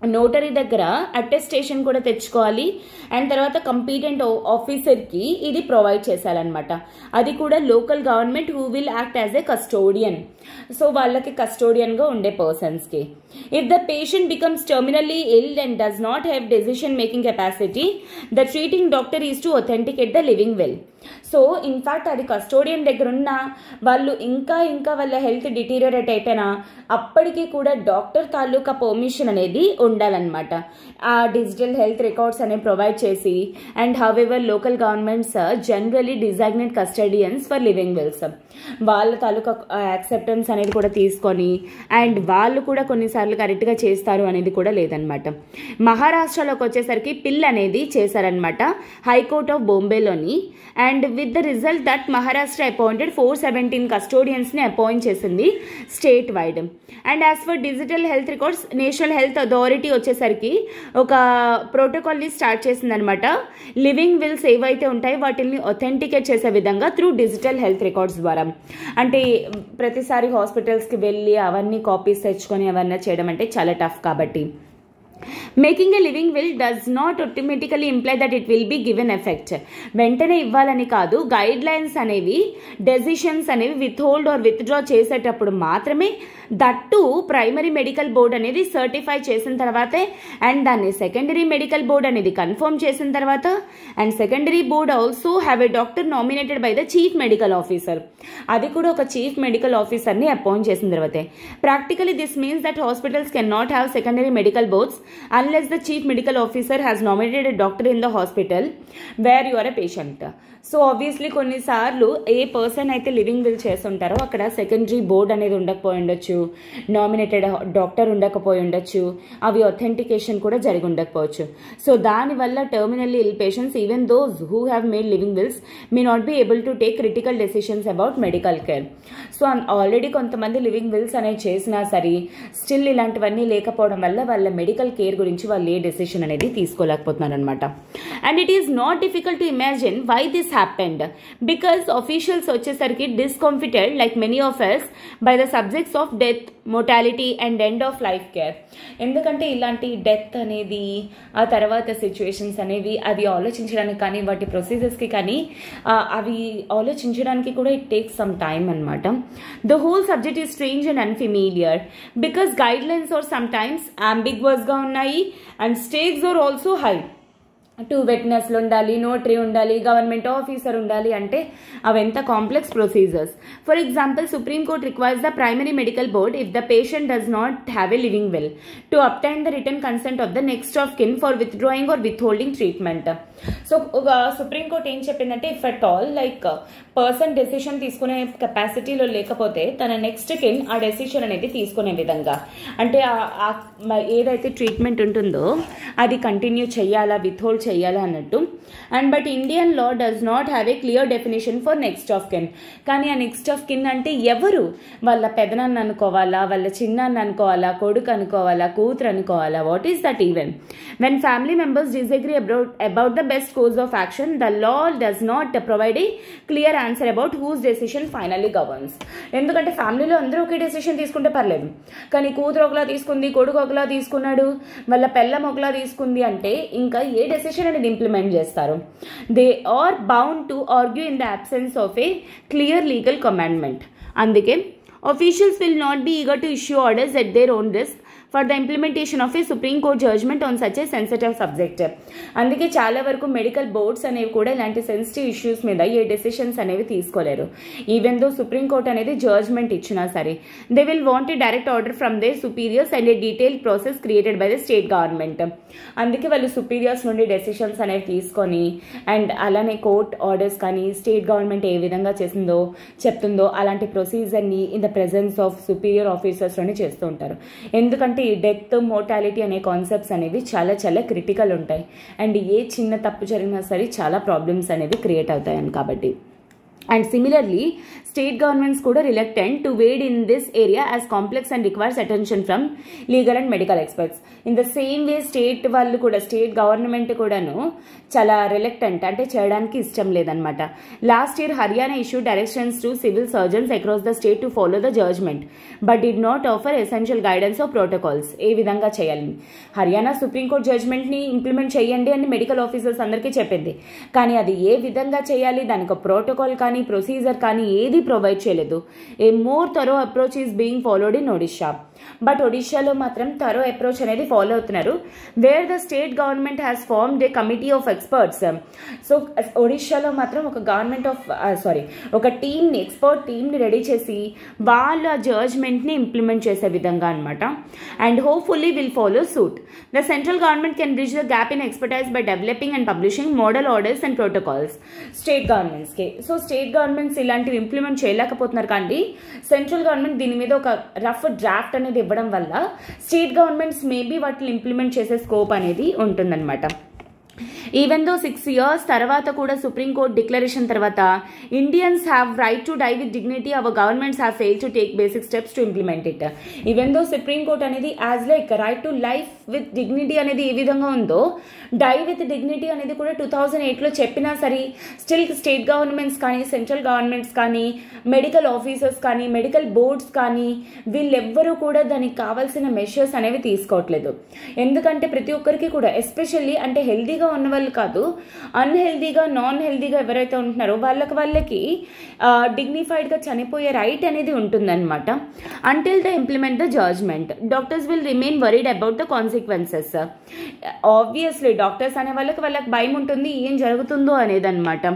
నోటరీ దగ్గర అటెస్టేషన్ కూడా తెచ్చుకోవాలి. అండ్ తర్వాత కంపీటెంట్ ఆఫీసర్కి ఇది ప్రొవైడ్ చేశారనమాట. అది కూడా local government who will act as a custodian. So వాళ్ళకి కస్టోడియన్గా ఉండే పర్సన్స్కి. If the patient becomes terminally ill and does not have decision making capacity the treating doctor is to authenticate the living will. So in fact అది custodian దగ్గర ఉన్న వాళ్ళు ఇంకా వాళ్ళ హెల్త్ డిటీరియరేట్ అయిపోయినా అప్పటికి కూడా డాక్టర్ తాలూకా పర్మిషన్ అనేది ఉండాలన్నమాట. ఆ డిజిటల్ హెల్త్ రికార్డ్స్ అనేవి ప్రొవైడ్ చేసి and however local governments generally designate custodians for living wills వాళ్ళ తాలూకా యాక్సెప్టెన్స్ అనేది కూడా తీసుకొని అండ్ వాళ్ళు కూడా కొన్నిసార్లు కరెక్ట్గా చేస్తారు అనేది కూడా లేదనమాట. మహారాష్ట్రలోకి వచ్చేసరికి పిల్ అనేది చేశారనమాట హైకోర్ట్ ఆఫ్ బాంబేలోని. And with the result that Maharashtra appointed 417 కస్టోడియన్స్ని అపాయింట్ చేసింది statewide. And as for digital health records national health authority వచ్చేసరికి ఒక ప్రోటోకాల్ని స్టార్ట్ చేసిందనమాట. లివింగ్ విల్స్ ఏవైతే ఉంటాయో వాటిని ఒథెంటికేట్ చేసే విధంగా త్రూ డిజిటల్ హెల్త్ రికార్డ్స్ ద్వారా. అంటే ప్రతిసారి హాస్పిటల్స్కి వెళ్ళి అవన్నీ కాపీస్ తెచ్చుకొని అవన్నీ చేయడం అంటే చాలా టఫ్ కాబట్టి. Making a living will does not automatically imply that it will be given effect. వెంటనే ఇవ్వాలని కాదు, గైడ్ లైన్స్ అనేవి డెసిషన్స్ అనేవి విత్ హోల్డ్ ఆర్ విత్డ్రా చేసేటప్పుడు మాత్రమే దట్టు ప్రైమరీ మెడికల్ బోర్డ్ అనేది సర్టిఫై చేసిన తర్వాతే అండ్ దాన్ని సెకండరీ మెడికల్ బోర్డ్ అనేది కన్ఫర్మ్ చేసిన తర్వాత and secondary board also have a doctor nominated by the chief medical officer. అది కూడా ఒక చీఫ్ మెడికల్ ఆఫీసర్ని అపాయింట్ చేసిన తర్వాతే. Practically this means that hospitals can not have secondary medical boards unless the chief medical officer has nominated a doctor in the hospital where you are a patient. So obviously కొన్నిసార్లు ఏ person అయితే living will చేస్తుంటారో అక్కడ secondary board అనేది ఉండకపోయి ఉండొచ్చు, nominated doctor ఉండకపోయి ఉండొచ్చు, అవి ఒథెంటికేషన్ కూడా జరిగి ఉండకపోవచ్చు. సో దానివల్ల terminally ill patients even those who have made living wills may not be able to take critical decisions about medical care. So already కొంతమంది లివింగ్ విల్స్ అనేవి చేసినా సరే స్టిల్ ఇలాంటివన్నీ లేకపోవడం వల్ల వాళ్ళ మెడికల్ కేర్ గురించి వాళ్ళు ఏ డెసిషన్ అనేది తీసుకోలేకపోతున్నారు అనమాట. And it is not difficult to imagine why this happened because officials వచ్చేసరికి discomfited like many of us by the subjects of death, mortality and end of life care. ఎందుకంటే ఇలాంటి death అనేది ఆ తర్వాత సిచ్యువేషన్స్ అనేవి అవి ఆలోచించడానికి కానీ వాటి ప్రొసీజర్స్కి కానీ అవి ఆలోచించడానికి కూడా ఇట్ టేక్స్ సమ్ టైమ్ అనమాట. The whole subject is strange and unfamiliar because guidelines are sometimes అంబిగ్వస్గా ఉన్నాయి and stakes are also high. 2 విట్నెస్లు ఉండాలి, నోటరీ ఉండాలి, గవర్నమెంట్ ఆఫీసర్ ఉండాలి, అంటే అవి ఎంత complex procedures. For example supreme court requires the primary medical board if the patient does not have a living will to obtain the return consent of the next of కిన్ for withdrawing or withholding treatment. So Supreme Court ఏం చెప్పిందంటే if at all like person decision తీసుకునే కెపాసిటీలో లేకపోతే తన next కిన్ ఆ decision అనేది తీసుకునే విధంగా, అంటే ఏదైతే ట్రీట్మెంట్ ఉంటుందో అది కంటిన్యూ చేయాలా విత్హోల్డ్ చేయాలా అన్నట్టు. And but Indian law does not have a clear definition for next of kin. కానీ ఆ నెక్స్ట్ ఆఫ్ కిన్ అంటే ఎవరు? వాళ్ళ పెదనాన్న అనుకోవాలా, వాళ్ళ చిన్నాన్న అనుకోవాలా, కొడుకు అనుకోవాలా, కూతురు అనుకోవాలా, what is that even? When family members disagree about the best course of action the law does not provide a clear answer about whose decision finally governs. ఎందుకంటే ఫ్యామిలీలో అందరూ ఒకే డెసిషన్ తీసుకుంటే పర్లేదు, కానీ కూతురు ఒకలా తీసుకుంది, కొడుకు ఒకలా తీసుకున్నాడు, వాళ్ళ పెళ్ళం ఒకలా తీసుకుంది అంటే ఇంకా ఏ డెసిషన్ అనేది ఇంప్లిమెంట్ చేస్తారు? They are bound to argue in the absence of a clear legal commandment. అందుకే officials will not be eager to issue orders at their own risk for the implementation of a Supreme Court judgment on such a sensitive subject. అందుకే చాలా వరకు medical boards అనేవి కూడా ఇలాంటి sensitive issues మీద ఏ decisions అనేవి తీసుకోలేరు. ఈవెన్ దో సుప్రీం కోర్ట్ అనేది జడ్జ్మెంట్ ఇచ్చినా సరే they will want a direct order from their superiors and a detail process created by the state government. అందుకే వాళ్ళు సుపీరియర్స్ నుండి డెసిషన్స్ అనేవి తీసుకొని అండ్ అలానే కోర్ట్ ఆర్డర్స్ కానీ స్టేట్ గవర్నమెంట్ ఏ విధంగా చేసిందో చెప్తుందో అలాంటి ప్రొసీజర్ని in the presence of superior ఆఫీసర్స్లోనే చేస్తూ ఉంటారు. ఎందుకంటే ఈ డెత్, మోర్టాలిటీ అనే కాన్సెప్ట్స్ అనేవి చాలా చాలా క్రిటికల్ ఉంటాయి అండ్ ఏ చిన్న తప్పు జరిగినా సరే చాలా ప్రాబ్లమ్స్ అనేవి క్రియేట్ అవుతాయని కాబట్టి. And similarly, state governments kuda reluctant to wade in this area as complex and requires attention from legal and medical experts. In the same way, state vallu kuda, state government kudanu chala reluctant ante cheyadaniki ishtam ledannamata. Last year, Haryana issued directions to civil surgeons across the state to follow the judgment, but did not offer essential guidance or protocols. ఏ విధంగా చేయాలి? Haryana supreme court judgement ని implement చేయండి అని medical officers అందరికీ చెప్పింది, కానీ అది ఏ విధంగా చేయాలి, దానికి ప్రోటోకాల్ కానీ ప్రొసీజర్ కానీ ఏది ప్రొవైడ్ చేయలేదు. A more thorough approach is being followed in Odisha. But ఒడిషాలో మాత్రం థరో అప్రోచ్ అనేది ఫాలో అవుతున్నారు, where the state government has formed a committee of experts. So ఒడిషాలో మాత్రం ఒక టీమ్ని, ఎక్స్పర్ట్ టీమ్ని రెడీ చేసి వాళ్ళ జడ్జ్మెంట్ని ఇంప్లిమెంట్ చేసే విధంగా అనమాట. And hopefully will follow suit. The central government can bridge the gap in expertise by developing and publishing model orders and protocols state గవర్నమెంట్స్కి. సో స్టేట్ గవర్నమెంట్స్ ఇలాంటివి ఇంప్లిమెంట్ చేయలేకపోతున్నారు, కానీ సెంట్రల్ గవర్నమెంట్ దీని మీద ఒక రఫ్ డ్రాఫ్ట్ అనేది ఇవ్వడం వల్ల స్టేట్ గవర్నమెంట్స్ మేబీ వాటిని ఇంప్లిమెంట్ చేసే స్కోప్ అనేది ఉంటుందన్నమాట. ఈవెన్ దో 6 years తర్వాత కూడా సుప్రీం కోర్ట్ డిక్లరేషన్ తర్వాత Indians have right to die with dignity, our governments have fail to take basic steps to implement it. Even though supreme court అనేది as like right to life with dignity అనేది ఏ విధంగా ఉందో die with dignity అనేది కూడా 2008లో చెప్పినా సరే still state governments కానీ సెంట్రల్ గవర్నమెంట్స్ కానీ మెడికల్ ఆఫీసర్స్ కానీ మెడికల్ బోర్డ్స్ కానీ వీళ్ళెవ్వరూ కూడా దానికి కావాల్సిన మెషర్స్ అనేవి తీసుకోవట్లేదు. ఎందుకంటే ప్రతి ఒక్కరికి కూడా ఎస్పెషల్లీ అంటే హెల్దీగా ఉన్న వాళ్ళు కాదు, అన్హెల్దీగా నాన్ హెల్దీగా ఎవరైతే ఉంటున్నారో వాళ్ళకి డిగ్నిఫైడ్గా చనిపోయే రైట్ అనేది ఉంటుందన్నమాట. Until the implement the judgement doctors will remain worried about the consequences. Obviously doctors అనే వాళ్ళకి భయం ఉంటుంది ఏం జరుగుతుందో అనేది అనమాట.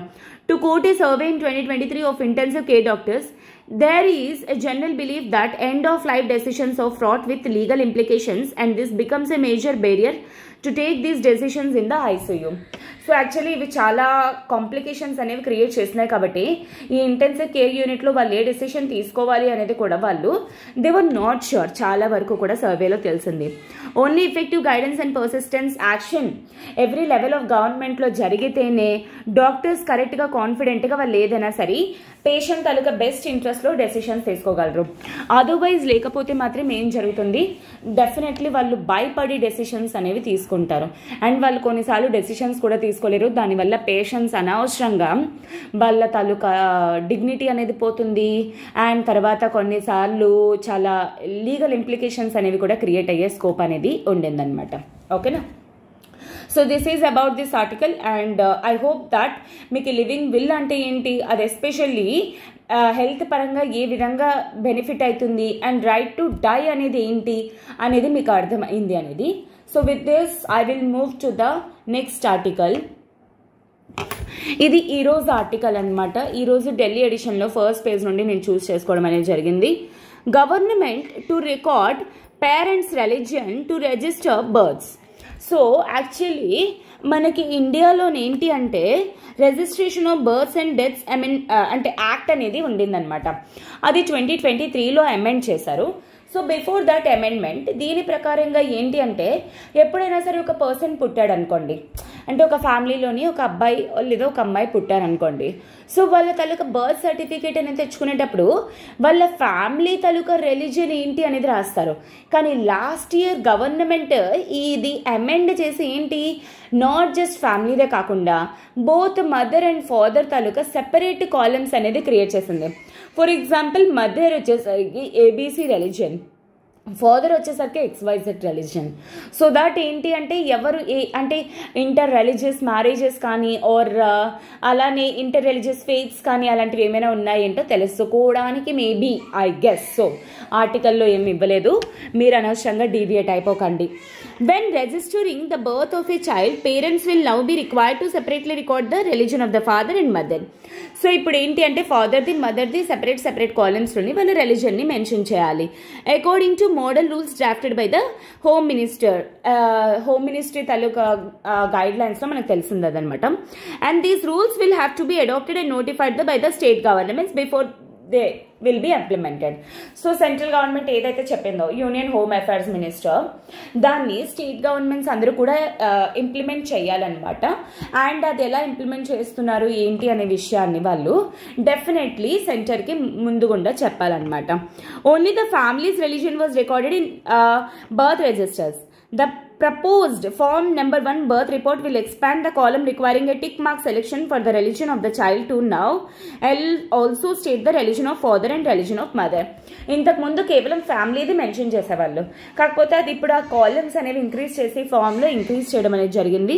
To quote a survey in 2023 of intensive care doctors, there is a general belief that end of life decisions are fraught with legal implications, and this becomes a major barrier to take these decisions in the ICU. So actually ఇవి చాలా complications అనేవి create చేసినాయి కాబట్టి ఈ intensive care యూనిట్లో వాళ్ళు ఏ decision తీసుకోవాలి అనేది కూడా వాళ్ళు దే వర్ నాట్ ష్యూర్. చాలా వరకు కూడా సర్వేలో తెలిసింది. Only effective guidance and persistence action every level of గవర్నమెంట్లో జరిగితేనే డాక్టర్స్ కరెక్ట్గా కాన్ఫిడెంట్గా వాళ్ళు ఏదైనా సరే పేషెంట్ తాలూకా బెస్ట్ ఇంట్రెస్ట్లో డెసిషన్స్ తీసుకోగలరు. అదర్వైజ్ లేకపోతే మాత్రం ఏం జరుగుతుంది, డెఫినెట్లీ వాళ్ళు భయపడి డెసిషన్స్ అనేవి తీసుకుంటారు. అండ్ వాళ్ళు కొన్నిసార్లు డెసిషన్స్ కూడా తీసుకోలేరు. దానివల్ల పేషెంట్స్ అనవసరంగా వాళ్ళ తాలూకా డిగ్నిటీ అనేది పోతుంది. అండ్ తర్వాత కొన్నిసార్లు చాలా లీగల్ ఇంప్లికేషన్స్ అనేవి కూడా క్రియేట్ అయ్యే స్కోప్ అనేది ఉండిందనమాట. ఓకేనా? So this is about this article and I hope that మీకు లివింగ్ విల్ అంటే ఏంటి, అది ఎస్పెషల్లీ హెల్త్ పరంగా ఏ విధంగా బెనిఫిట్ అవుతుంది అండ్ రైట్ టు డై అనేది ఏంటి అనేది మీకు అర్థమైంది అనేది. So with this I will move to the next article. ఇది ఈరోజు ఆర్టికల్ అనమాట. ఈరోజు ఢిల్లీ ఎడిషన్లో ఫస్ట్ పేజ్ నుండి నేను చూస్ చేసుకోవడం అనేది జరిగింది. Government to record parents religion to register births. So actually మనకి ఇండియాలో ఏంటి అంటే registration of births and deaths అంటే యాక్ట్ అనేది ఉండిందనమాట. అది 2023లో అమెండ్ చేశారు. సో బిఫోర్ దట్ అమెండ్మెంట్ దీని ప్రకారంగా ఏంటి అంటే ఎప్పుడైనా సరే ఒక పర్సన్ పుట్టాడు అనుకోండి, అంటే ఒక ఫ్యామిలీలోని ఒక అబ్బాయి లేదా ఒక అమ్మాయి పుట్టారనుకోండి. సో వాళ్ళ తాలూకా బర్త్ సర్టిఫికేట్ అనేది తెచ్చుకునేటప్పుడు వాళ్ళ ఫ్యామిలీ తాలూకా రిలీజియన్ ఏంటి అనేది రాస్తారు. కానీ లాస్ట్ ఇయర్ గవర్నమెంట్ ఇది అమెండ్ చేసి ఏంటి, నాట్ జస్ట్ ఫ్యామిలీదే కాకుండా both mother and father taluka separate columns అనేది క్రియేట్ చేసింది. ఫర్ ఎగ్జాంపుల్ మదర్ వచ్చేసరికి ఏబీసీ రిలీజియన్, ఫాదర్ వచ్చేసరికి XYZ రిలీజియన్. సో దాట్ ఏంటి అంటే ఎవరు అంటే ఇంటర్ రిలీజియస్ మ్యారేజెస్ కానీ ఆర్ అలానే ఇంటర్ రిలీజియస్ ఫెయిత్స్ కానీ అలాంటివి ఏమైనా ఉన్నాయేంటో తెలుసుకోవడానికి మేబీ ఐ గెస్. సో ఆర్టికల్లో ఏమి ఇవ్వలేదు, మీరు అనవసరంగా deviate అయిపోకండి. When registering the birth of a child, parents will now be required to separately record the religion of the father and mother. So ఇప్పుడు ఏంటి అంటే ఫాదర్ది మదర్ది సెపరేట్ కాలమ్స్లోని వాళ్ళ రిలీజన్ని మెన్షన్ చేయాలి. According to model rules drafted by the home ministry తాలూకా గైడ్ లైన్స్లో మనకు తెలిసింది అదనమాట. And these rules will have to be adopted and notified by the state governments before they will be implemented. So central government ఏదైతే చెప్పిందో union home affairs minister, దాన్ని state governments అందరూ కూడా ఇంప్లిమెంట్ చేయాలన్నమాట. అండ్ అది ఎలా ఇంప్లిమెంట్ చేస్తున్నారు ఏంటి అనే విషయాన్ని వాళ్ళు డెఫినెట్లీ సెంటర్కి ముందుగుండా చెప్పాలన్నమాట. Only the families religion was recorded in birth registers. The proposed form number 1 birth report will expand the column requiring a tick mark selection for the religion of the child to now also state the religion of father and religion of mother. ఇంతకు ముందు కేవలం ఫ్యామిలీది mention చేసేవాళ్ళు, కాకపోతే అది ఇప్పుడు ఆ columns అనేవి increase చేసి ఫామ్లో ఇంక్రీజ్ చేయడం అనేది జరిగింది.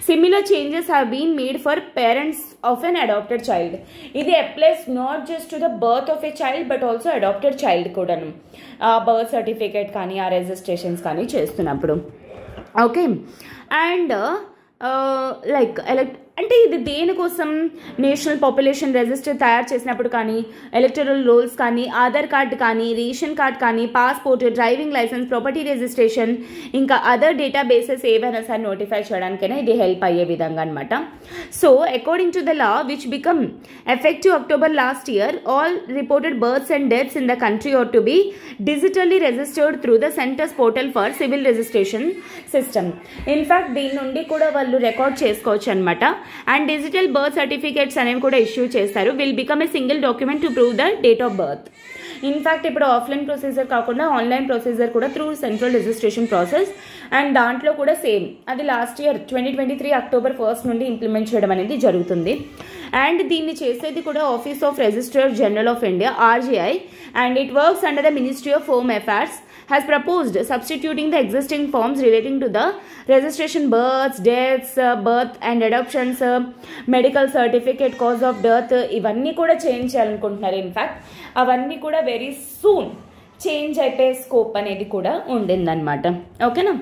Similar changes have been made for parents of an adopted child. ఇది applies not just to the birth of a child but also adopted child కూడాను బర్త్ సర్టిఫికేట్ కానీ ఆ రిజిస్ట్రేషన్స్ కానీ చేస్తున్నప్పుడు. ఓకే, అండ్ అంటే ఇది దేనికోసం, నేషనల్ పాపులేషన్ రిజిస్టర్ తయారు చేసినప్పుడు కానీ, ఎలక్టరల్ రోల్స్ కానీ, ఆధార్ కార్డు కానీ, రేషన్ కార్డ్ కానీ, passport, driving licence, property registration, ఇంకా అదర్ డేటాబేసెస్ ఏవైనా సరే నోటిఫై చేయడానికైనా ఇది హెల్ప్ అయ్యే విధంగా అనమాట. So according to the law which become effective October last year, all reported births and deaths in the country are to be digitally registered through the centre's portal for civil registration system. In fact దీని నుండి కూడా వాళ్ళు record చేసుకోవచ్చు అనమాట. And digital birth certificates అనేవి కూడా issue చేస్తారు. Will become a single document to prove the date of birth. In fact ఇప్పుడు ఆఫ్లైన్ ప్రొసీజర్ కాకుండా ఆన్లైన్ ప్రొసీజర్ కూడా through central registration process. And దాంట్లో కూడా సేమ్ అది లాస్ట్ ఇయర్ 2023 అక్టోబర్ 1 నుండి ఇంప్లిమెంట్ చేయడం అనేది జరుగుతుంది. అండ్ దీన్ని చేసేది కూడా office of registrar general of India RGI, and it works under the ministry of home affairs. has proposed substituting the existing forms relating to the registration births, deaths, birth and adoptions, medical certificate, cause of death, ఇవన్నీ కూడా change చేయాలనుకుంటున్నారు. In fact అవన్నీ కూడా very soon change అయిపోయే scope అనేది కూడా ఉండిందనమాట. ఓకేనా?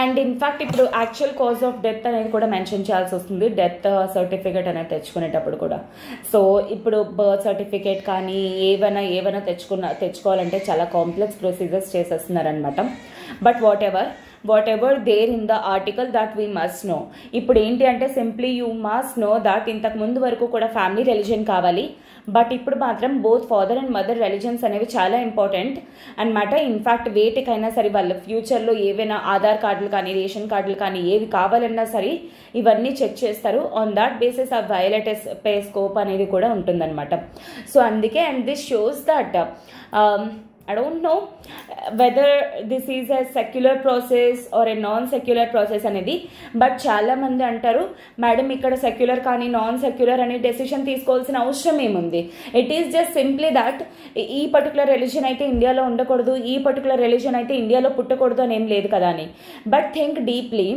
And in fact ఇప్పుడు యాక్చువల్ కాజ్ ఆఫ్ డెత్ అనేది కూడా మెన్షన్ చేయాల్సి వస్తుంది డెత్ సర్టిఫికేట్ అనేది తెచ్చుకునేటప్పుడు కూడా. సో ఇప్పుడు బర్త్ సర్టిఫికేట్ కానీ ఏవైనా తెచ్చుకోవాలంటే చాలా కాంప్లెక్స్ ప్రొసీజర్స్ చేసేస్తున్నారనమాట. But whatever there in the article that we must know. ఇప్పుడు ఏంటి అంటే simply you must know that ఇంతకు ముందు వరకు కూడా ఫ్యామిలీ రిలీజన్ కావాలి, బట్ ఇప్పుడు మాత్రం both father and mother religions అనేవి చాలా ఇంపార్టెంట్ అనమాట. ఇన్ఫ్యాక్ట్ వేటికైనా సరే వాళ్ళ ఫ్యూచర్లో ఏవైనా ఆధార్ కార్డులు కానీ రేషన్ కార్డులు కానీ ఏవి కావాలన్నా సరే ఇవన్నీ చెక్ చేస్తారు. ఆన్ దాట్ బేసిస్ ఆ వైలెటస్ పే స్కోప్ అనేది కూడా ఉంటుందన్నమాట. సో అందుకే and this shows that I don't know whether this is a secular process or a non-secular process అనేది. బట్ చాలా మంది అంటారు మేడం ఇక్కడ సెక్యులర్ కానీ నాన్ సెక్యులర్ అనే డెసిషన్ తీసుకోవాల్సిన అవసరం ఏముంది, it is just simply that ఈ పర్టికులర్ రిలీజన్ అయితే ఇండియాలో ఉండకూడదు, ఈ పర్టికులర్ రిలీజన్ అయితే ఇండియాలో పుట్టకూడదు అని ఏం లేదు కదా అని. బట్ థింక్ డీప్లీ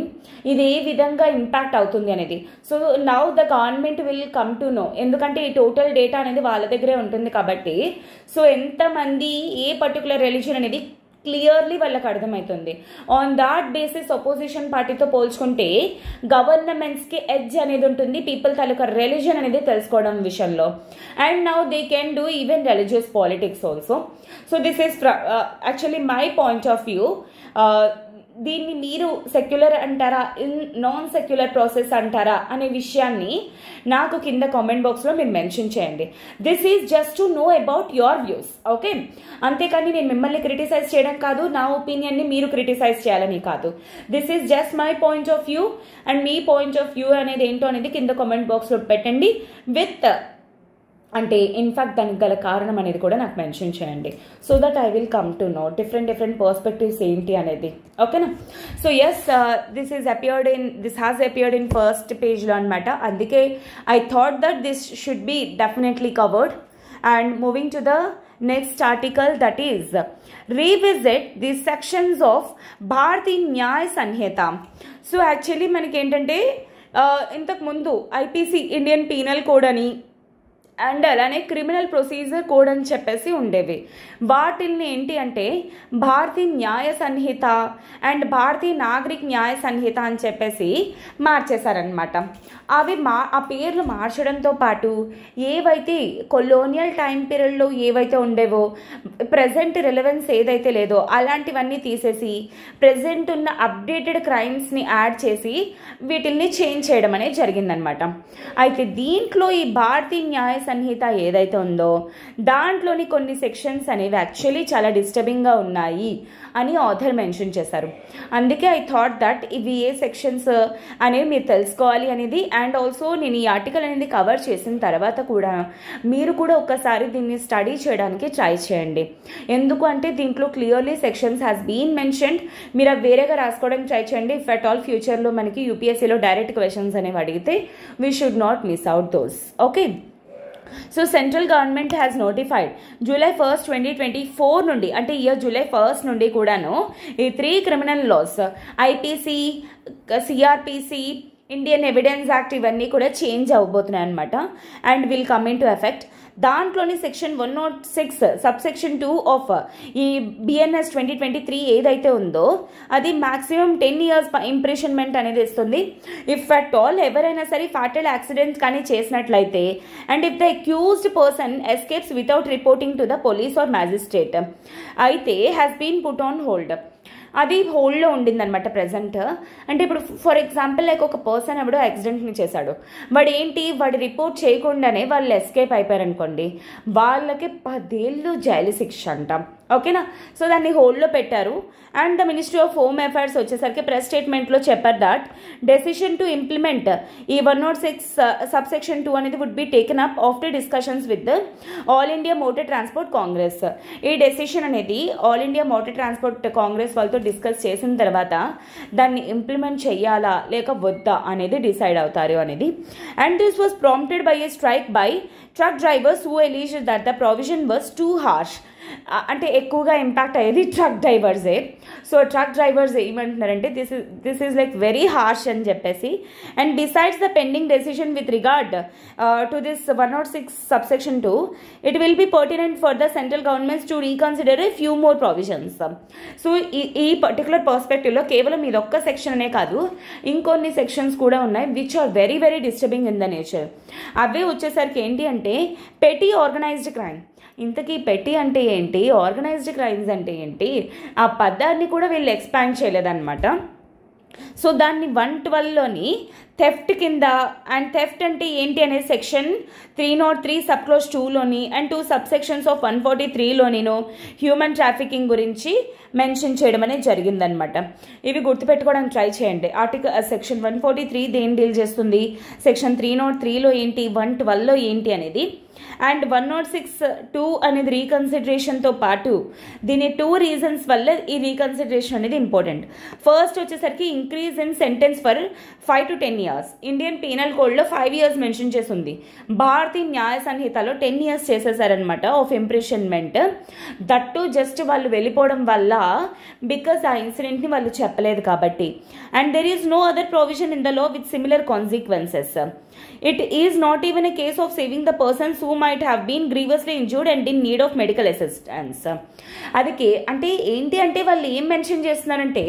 ఇది ఏ విధంగా ఇంపాక్ట్ అవుతుంది అనేది. So now the government will come to no, ఎందుకంటే ఈ టోటల్ డేటా అనేది వాళ్ళ దగ్గరే ఉంటుంది కాబట్టి. సో ఎంతమంది ఏ పర్టికులర్ రిలీజన్ అనేది క్లియర్లీ వాళ్ళకి అర్థమవుతుంది. ఆన్ దాట్ బేసిస్ అపోజిషన్ పార్టీతో పోల్చుకుంటే గవర్నమెంట్స్కి ఎడ్జ్ అనేది ఉంటుంది పీపుల్ తాలూకా రిలీజన్ అనేది తెలుసుకోవడం విషయంలో. And now they can do even religious politics also. So this is actually my point of view. దీన్ని మీరు సెక్యులర్ అంటారా నాన్ సెక్యులర్ ప్రాసెస్ అంటారా అనే విషయాన్ని నాకు కింద కామెంట్ బాక్స్లో మీరు మెన్షన్ చేయండి. This is just to know about your views, okay. అంతేకాని నేను మిమ్మల్ని క్రిటిసైజ్ చేయడం కాదు, నా ఒపీనియన్ని మీరు క్రిటిసైజ్ చేయాలని కాదు. This is just my point of view. And me point of view అనేది ఏంటో అనేది కింద కామెంట్ బాక్స్లో పెట్టండి విత్ అంటే ఇన్ఫ్యాక్ట్ దానికి గల కారణం అనేది కూడా నాకు మెన్షన్ చేయండి. So that I will come to know different perspectives ఏంటి అనేది, ఓకేనా. So as this has appeared in first పేజ్లో అనమాట. అందుకే I thought that this should be definitely covered. And moving to the next article, that is revisit the sections of Bharatiya Nyaya Sanhita. So actually మనకి ఏంటంటే ఇంతకుముందు IPC Indian penal code అని and అలానే criminal procedure code అని చెప్పేసి ఉండేవి. వాటిల్ని ఏంటి అంటే భారతీయ న్యాయ సంహిత అండ్ భారతీయ నాగరిక న్యాయ సంహిత అని చెప్పేసి మార్చేశారనమాట. అవి ఆ పేర్లు మార్చడంతో పాటు ఏవైతే కొలోనియల్ టైం పీరియడ్లో ఏవైతే ఉండేవో ప్రజెంట్ రిలవెన్స్ ఏదైతే లేదో అలాంటివన్నీ తీసేసి ప్రజెంట్ ఉన్న అప్డేటెడ్ క్రైమ్స్ని యాడ్ చేసి వీటిల్ని చేంజ్ చేయడం అనేది జరిగిందనమాట. అయితే దీంట్లో ఈ భారతీయ న్యాయ సంహిత ఏదైతే ఉందో దాంట్లోని కొన్ని సెక్షన్స్ అనేవి యాక్చువల్లీ చాలా డిస్టర్బింగ్గా ఉన్నాయి అని ఆథర్ మెన్షన్ చేశారు. అందుకే ఐ థాట్ దట్ ఇవి ఏ సెక్షన్స్ అనేవి మీరు తెలుసుకోవాలి అనేది. అండ్ ఆల్సో నేను ఈ ఆర్టికల్ అనేది కవర్ చేసిన తర్వాత కూడా మీరు కూడా ఒక్కసారి దీన్ని స్టడీ చేయడానికి ట్రై చేయండి. ఎందుకు అంటే దీంట్లో clearly sections has been mentioned. మీరు అవి వేరేగా రాసుకోవడానికి ట్రై చేయండి. ఇఫ్ అట్ ఆల్ ఫ్యూచర్లో మనకి యూపీఎస్సీలో డైరెక్ట్ క్వశ్చన్స్ అనేవి అడిగితే we should not miss out those, okay. So central government has notified July 1st, 2024 నుండి అంటే ఇయర్ July 1st నుండి కూడాను ఈ 3 criminal laws IPC, CrPC, Indian evidence act ఇవన్నీ కూడా చేంజ్ అవ్వబోతున్నాయి అనమాట. And will come in to effect. దాంట్లోని section 106 subsection 2 of ఈ బిఎన్ఎస్ 2023 ఏదైతే ఉందో అది మ్యాక్సిమం 10 years ఇంప్రిషన్మెంట్ అనేది ఇస్తుంది. ఇఫ్ అట్ ఆల్ ఎవరైనా సరే ఫ్యాటల్ యాక్సిడెంట్స్ కానీ చేసినట్లయితే and if the accused person escapes without reporting to the police or magistrate అయితే has been put on hold. అది హోల్డ్లో ఉండిందనమాట ప్రజెంట్. అంటే ఇప్పుడు ఫర్ ఎగ్జాంపుల్ లైక్ ఒక పర్సన్ ఎవడో యాక్సిడెంట్ని చేశాడు, వాడు రిపోర్ట్ చేయకుండానే వాళ్ళు ఎస్కేప్ అయిపోయారనుకోండి, వాళ్ళకి 10 ఏళ్ళు జైలు శిక్ష అంటాం, ఓకేనా. సో దాన్ని హోల్డ్లో పెట్టారు. And the ministry of home affairs వచ్చేసరికి ప్రెస్ స్టేట్మెంట్లో చెప్పారు దట్ డెసిషన్ టు ఇంప్లిమెంట్ ఈ 106 సబ్సెక్షన్ 2 అనేది would be taken up after discussions with All India Motor Transport Congress. ఈ డెసిషన్ అనేది All India Motor Transport Congress వాళ్ళతో discuss చేసిన తర్వాత దాన్ని ఇంప్లిమెంట్ చేయాలా లేక వద్దా అనేది డిసైడ్ అవుతారు అనేది. And this was prompted by A strike by truck drivers who alleged that the provision was too harsh అంటే ఎక్కువగా ఇంపాక్ట్ అయ్యేది ట్రక్ డ్రైవర్సే. సో ట్రక్ డ్రైవర్స్ ఏమంటున్నారంటే this is like very harsh అని చెప్పేసి. And besides the pending decision with regard to this 106 subsection 2, it will be pertinent for the central governments to reconsider a few more provisions. So ఈ particular పర్స్పెక్టివ్లో కేవలం ఇది ఒక్క section అనే కాదు, ఇంకొన్ని sections కూడా ఉన్నాయి which are very very disturbing in the nature. అవే వచ్చేసరికి ఏంటి అంటే పెటీ ఆర్గనైజ్డ్ క్రైమ్. ఇంతకీ పెట్టి అంటే ఏంటి, ఆర్గనైజ్డ్ క్రైమ్స్ అంటే ఏంటి, ఆ పదాన్ని కూడా వీళ్ళు ఎక్స్పాండ్ చేయలేదన్నమాట. సో దాన్ని 112లోని థెఫ్ట్ కింద, అండ్ థెఫ్ట్ అంటే ఏంటి అనేది సెక్షన్ 303 subclause 2లోని అండ్ 2 subsections of 143లోనిను హ్యూమన్ ట్రాఫికింగ్ గురించి మెన్షన్ చేయడం అనేది జరిగిందనమాట. ఇవి గుర్తుపెట్టుకోవడానికి ట్రై చేయండి. సెక్షన్ 143 దేని డీల్ చేస్తుంది, సెక్షన్ 303లో ఏంటి, 112లో ఏంటి అనేది. అండ్ 106(2) అనేది రీకన్సిడరేషన్తో పాటు దీని 2 reasons వల్ల ఈ రీకన్సిడరేషన్ అనేది ఇంపార్టెంట్. ఫస్ట్ వచ్చేసరికి increase in sentence for 5 to 10 years. Indian penal కోడ్లో 5 years మెన్షన్ చేసింది, భారతీయ న్యాయ సంహితలో 10 years చేసేసారనమాట ఆఫ్ ఇంప్రిషన్మెంట్. దట్టు జస్ట్ వాళ్ళు వెళ్ళిపోవడం వల్ల, బికాస్ ఆ ఇన్సిడెంట్ని వాళ్ళు చెప్పలేదు కాబట్టి. And there is no other provision in the law with similar consequences. It is not even a case of saving the persons who might have been grievously injured and in need of medical assistance. అదికే అంటే ఏంటి అంటే వాళ్ళు ఏం mention చేస్తున్నారంటే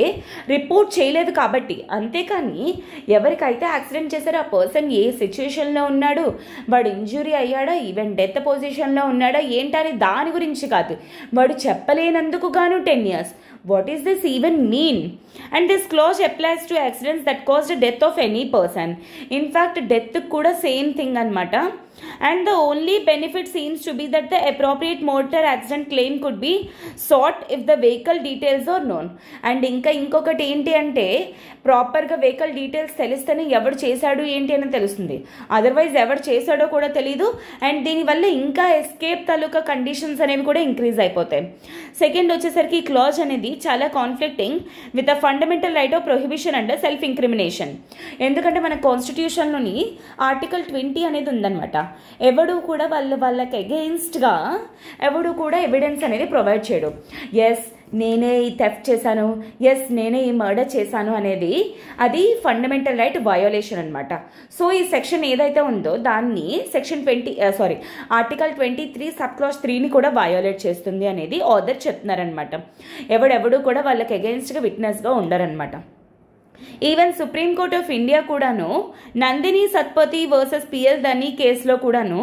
report చేయలేదు కాబట్టి. అంతేకాని ఎవరికైతే యాక్సిడెంట్ చేశారో ఆ పర్సన్ ఏ సిచ్యువేషన్లో ఉన్నాడు, వాడు ఇంజురీ అయ్యాడా, ఈవెన్ డెత్ పొజిషన్లో ఉన్నాడా ఏంటని దాని గురించి కాదు, వాడు చెప్పలేనందుకు గాను 10 years. What is this even mean? And this clause applies to accidents that caused the death of any person. In fact, death kuda same thing anamata. And the only benefit seems to be that the appropriate motor accident claim could be sought if the vehicle details are known. And ఇంకొకటి ఏంటి అంటే ప్రాపర్గా vehicle details తెలిస్తేనే ఎవడు చేశాడు ఏంటి అని తెలుస్తుంది, అదర్వైజ్ ఎవడు చేశాడో కూడా తెలీదు. అండ్ దీనివల్ల ఇంకా ఎస్కేప్ తాలూకా కండిషన్స్ అనేవి కూడా ఇంక్రీజ్ అయిపోతాయి. సెకండ్ వచ్చేసరికి ఈ క్లాజ్ అనేది చాలా conflicting with the fundamental right of prohibition and self incrimination. ఎందుకంటే మన కాన్స్టిట్యూషన్లోని ఆర్టికల్ 20 అనేది ఉందన్నమాట. ఎవడు కూడా వాళ్ళకి అగెయిన్స్ట్గా ఎవడు కూడా ఎవిడెన్స్ అనేది ప్రొవైడ్ చేయడు. ఎస్ నేనే ఈ థెఫ్ట్ చేశాను, ఎస్ నేనే ఈ మర్డర్ చేశాను అనేది అది ఫండమెంటల్ రైట్ వయోలేషన్ అనమాట. సో ఈ సెక్షన్ ఏదైతే ఉందో దాన్ని ఆర్టికల్ 23 subclause 3ని కూడా వయోలేట్ చేస్తుంది అనేది ఆథర్ చెప్తున్నారనమాట. ఎవడెవడు కూడా వాళ్ళకి అగెయిన్స్ట్గా విట్నెస్గా ఉండరనమాట. Even supreme court of India కూడాను నందిని సత్పతి వర్సెస్ పిఎల్ ధనీ కేసులో కూడాను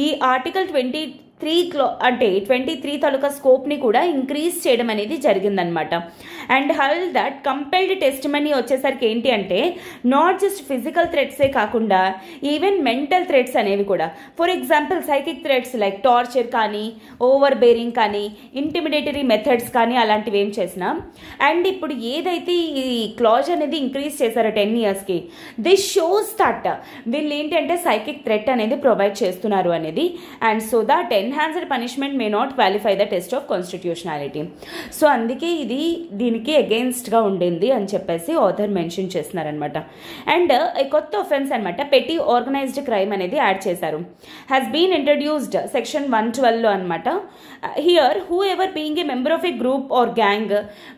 ఈ ఆర్టికల్ 23 తాలూకా స్కోప్ని కూడా ఇంక్రీజ్ చేయడం అనేది జరిగిందనమాట. And held that compelled testimony వచ్చేసరికి ఏంటి అంటే నాట్ జస్ట్ ఫిజికల్ థ్రెట్సే కాకుండా ఈవెన్ మెంటల్ థ్రెట్స్ అనేవి కూడా. For example psychic threats like torture కానీ, ఓవర్ బేరింగ్ కానీ, ఇంటిమిడేటరీ మెథడ్స్ కానీ అలాంటివి ఏం చేసినా. అండ్ ఇప్పుడు ఏదైతే ఈ క్లాజ్ అనేది ఇంక్రీజ్ చేశారో 10 yearsకి, దిస్ షోస్ దట్ వీళ్ళు ఏంటి అంటే సైకిక్ థ్రెట్ అనేది ప్రొవైడ్ చేస్తున్నారు అనేది. And so that enhanced punishment may not qualify the test of constitutionality. So అందుకే ఇది దీనికి అగెయిన్స్ట్గా ఉండింది అని చెప్పేసి ఆథర్ మెన్షన్ చేస్తున్నారనమాట. అండ్ కొత్త ఒఫెన్స్ అనమాట పెటీ ఆర్గనైజ్డ్ క్రైమ్ అనేది యాడ్ చేశారు. హ్యాస్ బీన్ ఇంట్రడ్యూస్డ్ సెక్షన్ 112లో అనమాట. Here whoever being a member of a group or gang,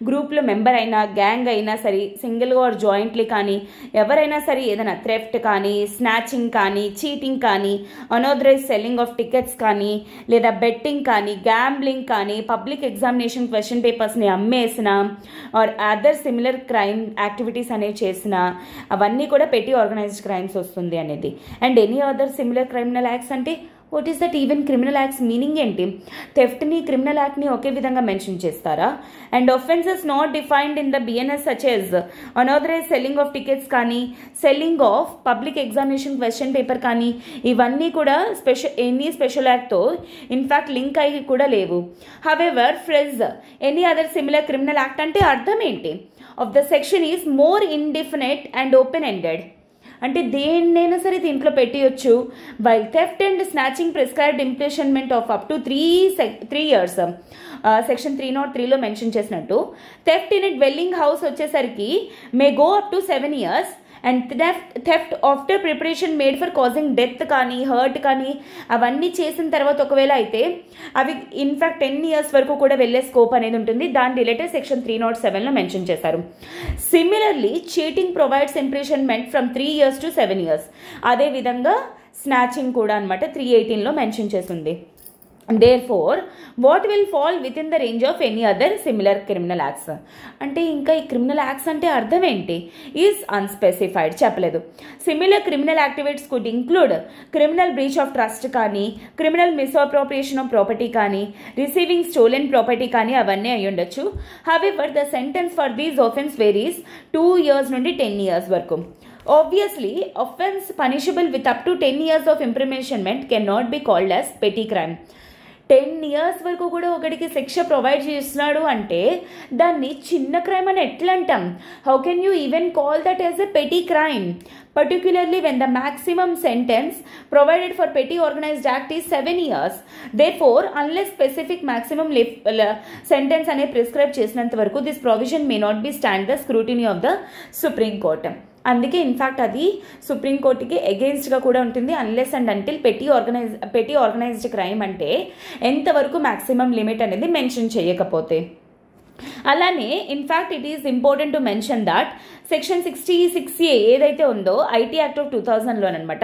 గ్రూప్లో మెంబర్ అయినా గ్యాంగ్ అయినా సరే సింగిల్గా ఆర్ జాయింట్లీ కానీ ఎవరైనా సరే ఏదైనా థెఫ్ట్ కానీ, స్నాచింగ్ కానీ, చీటింగ్ కానీ, అనాథరైజ్ సెల్లింగ్ ఆఫ్ టికెట్స్ కానీ, లేదా బెట్టింగ్ కానీ, గ్యాంబ్లింగ్ కానీ, పబ్లిక్ ఎగ్జామినేషన్ క్వశ్చన్ పేపర్స్ని అమ్మేసిన or other similar crime activities అనేవి చేసిన అవన్నీ కూడా పెట్టి ఆర్గనైజ్డ్ క్రైమ్స్ వస్తుంది అనేది. And any other similar criminal acts అంటే what is that even criminal acts meaning ఏంటి? థెఫ్ట్ని క్రిమినల్ యాక్ట్ని ఒకే విధంగా మెన్షన్ చేస్తారా? And offences not defined in the BNS such as unauthorised selling of tickets కానీ, selling of public examination question paper కానీ ఇవన్నీ కూడా ఎనీ స్పెషల్ యాక్ట్తో ఇన్ఫ్యాక్ట్ లింక్ అయ్యి కూడా లేవు. However phrase any other similar criminal act అంటే అర్థం ఏంటి? Of the section is more indefinite and open ended. అంటే దేన్నైనా సరే దీంట్లో పెట్టియొచ్చు. While theft and snatching prescribed imprisonment of up to 3 years section 303లో మెన్షన్ చేసినట్టు, theft in a dwelling house వచ్చేసరికి may go up to 7 years and theft after preparation made for causing death కానీ hurt కానీ అవన్నీ చేసిన తర్వాత ఒకవేళ అయితే అవి ఇన్ఫాక్ట్ 10 years వరకు కూడా వెళ్ళే స్కోప్ అనేది ఉంటుంది. దాని రిలేటెడ్ సెక్షన్ 307లో మెన్షన్ చేశారు. Similarly cheating provides imprisonment from 3 years to 7 years. అదేవిధంగా స్నాచింగ్ కూడా అనమాట 318లో మెన్షన్ చేసింది. Therefore, what will fall within the range of any other similar criminal acts? అంటే ఇంకా ఈ క్రిమినల్ యాక్ట్స్ అంటే అర్థం ఏంటి? ఈజ్ అన్స్పెసిఫైడ్, చెప్పలేదు. Similar criminal activities could include criminal breach of trust కానీ, క్రిమినల్ మిస్అప్రోప్రియేషన్ ఆఫ్ ప్రాపర్టీ కానీ, రిసీవింగ్ స్టోలెన్ ప్రాపర్టీ కానీ అవన్నీ అయి ఉండొచ్చు. However the sentence for these offence varies 2 years నుండి 10 years వరకు. Obviously, offense punishable with up to 10 years of imprisonment cannot be called as petty crime. 10 years వరకు కూడా ఒకటికి శిక్ష ప్రొవైడ్ చేస్తున్నాడు అంటే దాన్ని చిన్న క్రైమ్ అని ఎట్లా అంటాం? How can you even call that as a petty crime? Particularly when the maximum sentence provided for petty organized act is 7 years. Therefore, unless specific maximum sentence ane prescribe చేసినంత వరకు this provision may not be stand the scrutiny of the Supreme Court. అందుకే in fact అది సుప్రీంకోర్టుకి అగెయిన్స్ట్గా కూడా ఉంటుంది. Unless and until petty organised crime అంటే ఎంతవరకు మ్యాక్సిమం లిమిట్ అనేది మెన్షన్ చేయకపోతే. అలానే in fact it is important to mention that section 66A ఏదైతే ఉందో ఐటీ యాక్ట్ ఆఫ్ 2000లోనమాట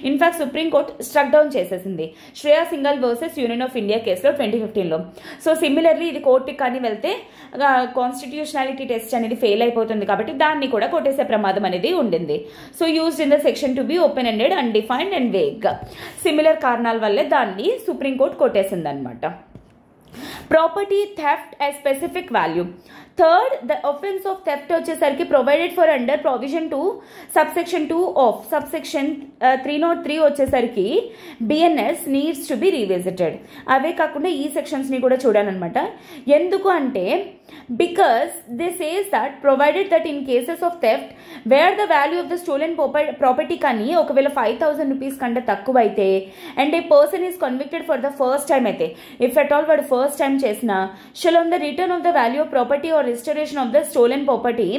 ఇన్ఫ్యాక్ట్ సుప్రీంకోర్టు స్ట్రక్ డౌన్ చేసేసింది Shreya Singhal versus union of India కేసులో 2015లో. సో సిమిలర్లీ ఇది కోర్టుకి కానీ వెళ్తే కాన్స్టిట్యూషనాలిటీ టెస్ట్ అనేది ఫెయిల్ అయిపోతుంది కాబట్టి దాన్ని కూడా కొట్టేసే ప్రమాదం అనేది ఉండింది. So used in the section to be open ended, undefined and vague. Similar కారణాల వల్లే దాన్ని సుప్రీంకోర్టు కొట్టేసింది అనమాట. Property theft as specific value. Third, the offense of theft వచ్చేసరికి provided for under provision 2 subsection 2 of subsection 303 వచ్చేసరికి BNS needs to be revisited. అవే కాకుండా ఈ sections ని కూడా చూడాలన్నమాట. ఎందుకు అంటే because they says that provided that in cases of theft where the value of the stolen property కానీ ఒకవేళ 5,000 rupees కంటే తక్కువ అయితే and a person is convicted for the first time అయితే if at all వాడు ఫస్ట్ టైం చేసినా shall on the return of the value of property or restoration of the stolen property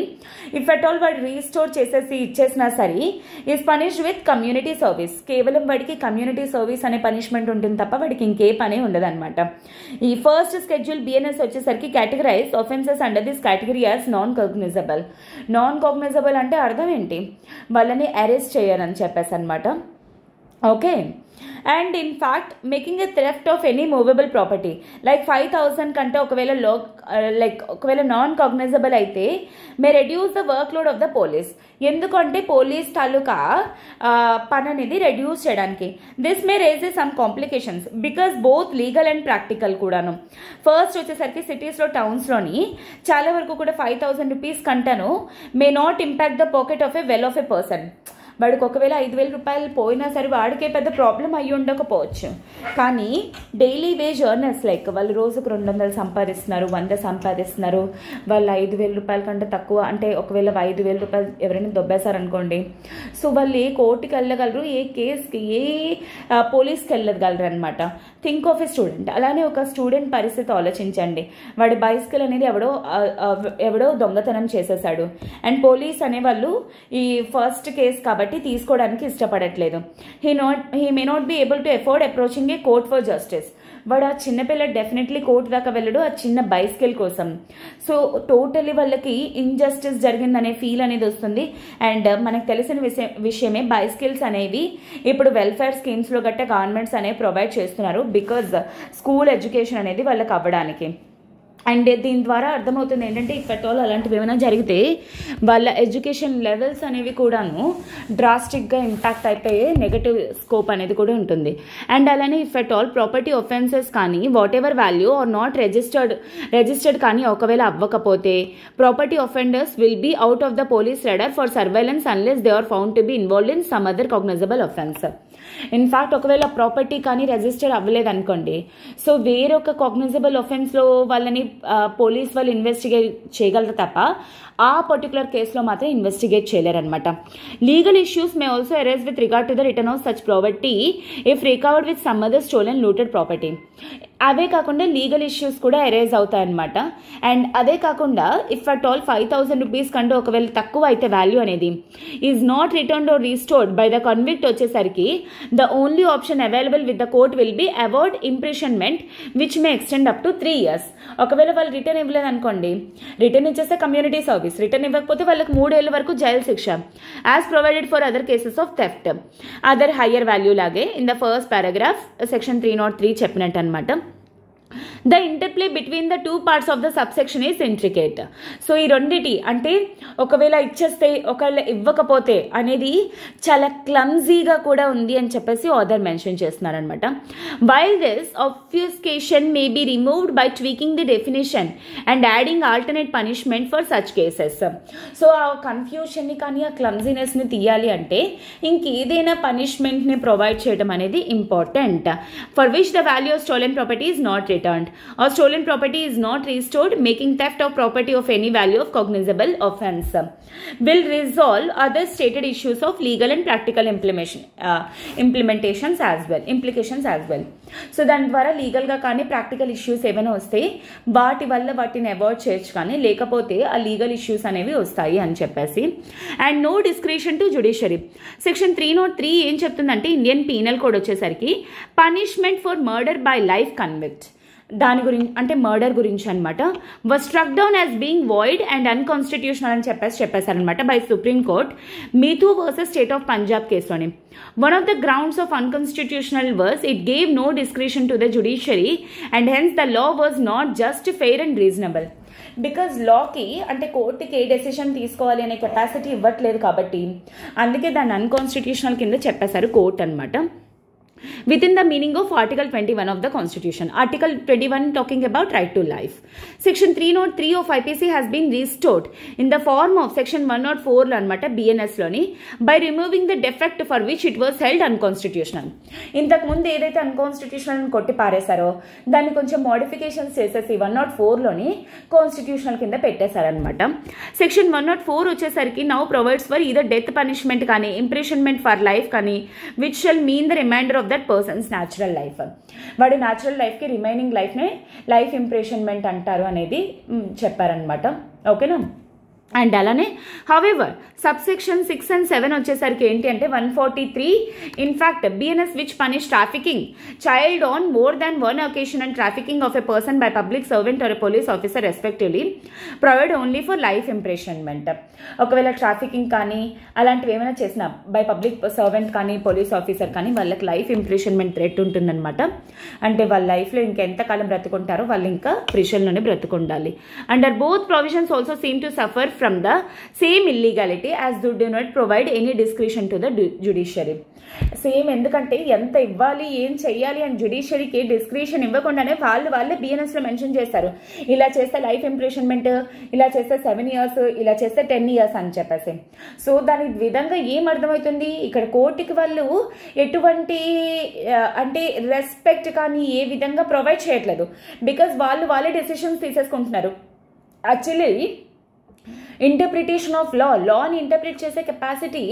if at all వాడు restore చేసేసి ఇచ్చేసినా సరే is punished with community service. కేవలం వాడికి community service అనే punishment ఉంటుంది తప్ప వాడికి ఇంకే పనే ఉండదు అనమాట. ఈ ఫస్ట్ స్కెడ్యూల్ BNS వచ్చేసరికి categorise offenses under this category as non-cognizable. Non-cognizable అంటే అర్థం ఏంటి? వాళ్ళని అరెస్ట్ చేయరని చెప్పేసి అనమాట. Okay. And in fact making a theft of any movable property like 5,000 కంటే ఒకవేళ నాన్ కాగ్నైజబుల్ అయితే may reduce the work load of the police. ఎందుకంటే పోలీస్ తాలూకా పని అనేది రెడ్యూస్ చేయడానికి. This may raise some complications because both legal and practical కూడాను. First వచ్చేసరికి సిటీస్లో టౌన్స్లోని చాలా వరకు కూడా 5,000 rupees కంటేను may not impact the pocket of a well off a person. వాడికి ఒకవేళ 5,000 రూపాయలు పోయినా సరే వాడికే పెద్ద ప్రాబ్లం అయ్యి ఉండకపోవచ్చు. కానీ డైలీ వేజ్ ఎర్నర్స్ లైక్ వాళ్ళు రోజుకు 200 సంపాదిస్తున్నారు, 100 సంపాదిస్తున్నారు, వాళ్ళు 5,000 రూపాయల కంటే తక్కువ అంటే ఒకవేళ 5,000 రూపాయలు ఎవరైనా దొబ్బేశారనుకోండి, సో వాళ్ళు ఏ కోర్టుకి వెళ్ళగలరు, ఏ కేసుకి ఏ పోలీస్కి వెళ్ళగలరు అనమాట. Think of a student. అలానే ఒక స్టూడెంట్ పరిస్థితి ఆలోచించండి. వాడి బైసికల్ అనేది ఎవడో దొంగతనం చేసేసాడు అండ్ పోలీస్ అనేవాళ్ళు ఈ ఫస్ట్ కేసు కాబట్టి తీసుకోవడానికి ఇష్టపడట్లేదు. He may not be able to afford approaching a court for justice. వాడు ఆ చిన్నపిల్ల డెఫినెట్లీ కోర్టు దాకా వెళ్ళడు ఆ చిన్న బైసికల్ కోసం. సో టోటలీ వాళ్ళకి ఇన్జస్టిస్ జరిగిందనే ఫీల్ అనేది వస్తుంది. అండ్ మనకు తెలిసిన విషయమే బైసికల్స్ అనేవి ఇప్పుడు వెల్ఫేర్ స్కీమ్స్లో గట్ట గవర్నమెంట్స్ అనేవి ప్రొవైడ్ చేస్తున్నారు బికాజ్ స్కూల్ ఎడ్యుకేషన్ అనేది వాళ్ళకి అవ్వడానికి. అండ్ దీని ద్వారా అర్థమవుతుంది ఏంటంటే ఇఫ్ అట్ ఆల్ అలాంటివి ఏమైనా జరిగితే వాళ్ళ ఎడ్యుకేషన్ లెవెల్స్ అనేవి కూడాను డ్రాస్టిక్గా ఇంపాక్ట్ అయిపోయే నెగటివ్ స్కోప్ అనేది కూడా ఉంటుంది. అండ్ అలానే if at all property offences కానీ whatever value are not registered కానీ ఒకవేళ అవ్వకపోతే property offenders will be out of the police radar for surveillance unless they are found to be involved in some other cognizable offence. In fact ఒకవేళ property కానీ register అవ్వలేదు అనుకోండి, so వేరొక cognisable ఒఫెన్స్లో వాళ్ళని police వాళ్ళు ఇన్వెస్టిగేట్ చేయగలరు తప్ప ఆ పర్టికులర్ కేసులో మాత్రం ఇన్వెస్టిగేట్ చేయలేరనమాట. Legal issues may also arise with regard to the return of such property if recovered with some other stolen looted property. అవే కాకుండా లీగల్ ఇష్యూస్ కూడా అరైజ్ అవుతాయన్నమాట. అండ్ అదే కాకుండా ఇఫ్ అట్ ఆల్ 5,000 రూపీస్ కంటే ఒకవేళ తక్కువ అయితే వాల్యూ అనేది is not returned or restored by the convict వచ్చేసరికి the only option available with the court will be award imprisonment which may extend up to 3 years. ఒకవేళ వాళ్ళు రిటర్న్ ఇవ్వలేదు అనుకోండి, రిటర్న్ ఇచ్చేస్తే కమ్యూనిటీ సర్వీస్, రిటర్న్ ఇవ్వకపోతే వాళ్ళకి 3 ఏళ్ల వరకు జైలు శిక్ష as provided for other cases of theft other higher value లాగే in the first paragraph section 303 చెప్పినట్టు అనమాట. The interplay between the two parts of the subsection is intricate. So ఈ రెండిటి అంటే ఒకవేళ ఇచ్చేస్తే ఒకవేళ ఇవ్వకపోతే అనేది చాలా క్లమ్జీగా కూడా ఉంది అని చెప్పేసి ఆథర్ మెన్షన్ చేస్తున్నారనమాట. While this obfuscation may be removed by tweaking the definition and adding alternate punishment for such cases. So ఆ కన్ఫ్యూషన్ని కానీ ఆ క్లమ్జీనెస్ని తీయాలి అంటే ఇంకేదైనా పనిష్మెంట్ని ప్రొవైడ్ చేయడం అనేది important. For which the value of stolen property is not returned or stolen property is not restored, making theft of property of any value of cognizable offense, will resolve other stated issues of legal and practical implications as well. So దాని ద్వారా లీగల్గా కానీ practical issues ఏమైనా వస్తే వాటి వల్ల వాటిని avoid చేయొచ్చు, కానీ లేకపోతే ఆ లీగల్ ఇష్యూస్ అనేవి వస్తాయి అని చెప్పేసి. And no discretion to judiciary. Section 303 ఏం చెప్తుందంటే ఇండియన్ పీనల్ కోడ్ వచ్చేసరికి punishment for murder by life convict దాని గురించి అంటే మర్డర్ గురించి అనమాట was struck down as being void and unconstitutional అని చెప్పేశారనమాట by supreme court Mithu versus state of Punjab కేసులోని. One of the grounds of unconstitutional was it gave no discretion to the judiciary and hence the law was not just fair and reasonable. Because లాకి అంటే కోర్టుకి ఏ decision తీసుకోవాలి అనే capacity ఇవ్వట్లేదు కాబట్టి అందుకే దాన్ని unconstitutional కింద చెప్పేశారు కోర్ట్ అనమాట. Within the meaning of Article 21 of the Constitution. Article 21 talking about right to life. Section 303 of IPC has been restored in the form of Section 104 anamata BNS loni by removing the defect for which it was held unconstitutional. ఇంతకు ముందు ఏదైతే unconstitutional కొట్టి పారేశారో దాన్ని కొంచెం modifications చేసేసి 104 లోని constitutional కింద పెట్టేశారనమాట. Section 104 వచ్చేసరికి now provides for either death punishment కానీ ఇంప్రిషన్మెంట్ ఫర్ లైఫ్ కానీ which shall mean the remainder of that person's natural life. వాడి న్యాచురల్ లైఫ్కి రిమైనింగ్ లైఫ్ని లైఫ్ ఇంప్రెషన్మెంట్ అంటారు అనేది చెప్పారనమాట. ఓకేనా. అండ్ అలానే హవెవర్ సబ్సెక్షన్ 6 and 7 వచ్చేసరికి ఏంటి అంటే 143 in fact BNS which punish trafficking child on more than one occasion and trafficking of a person by public servant or a police officer respectively provide only for life imprisonment. ఒకవేళ trafficking కానీ అలాంటివి ఏమైనా చేసినా by public servant కానీ police officer కానీ వాళ్ళకి life ఇంప్రెషన్మెంట్ threat ఉంటుందన్నమాట. అంటే వాళ్ళ లైఫ్లో ఇంకెంతకాలం బ్రతుకుంటారో వాళ్ళు ఇంకా ప్రిషన్లోనే బ్రతుకుండాలి. Under both provisions also seem to suffer from the same illegality as they do not provide any discretion to the judiciary. Same ఎందుకంటే ఎంత ఇవ్వాలి ఏం చెయ్యాలి అని జ్యుడిషియరీకి డిస్క్రిషన్ ఇవ్వకుండానే వాళ్ళే బిఎన్ఎస్లో మెన్షన్ చేస్తారు. ఇలా చేస్తే లైఫ్ ఇంప్రెషన్మెంట్, ఇలా చేస్తే 7 years, ఇలా చేస్తే 10 years అని చెప్పేసి. సో దాని విధంగా ఏం అర్థమవుతుంది ఇక్కడ కోర్టుకి వాళ్ళు ఎటువంటి అంటే రెస్పెక్ట్ కానీ ఏ విధంగా ప్రొవైడ్ చేయట్లేదు. బికాజ్ వాళ్ళే డెసిషన్స్ తీసేసుకుంటున్నారు. యాక్చువల్లీ ఇంటర్ప్రిటేషన్ ఆఫ్ లాని ఇంటర్ప్రిట్ చేసే కెపాసిటీ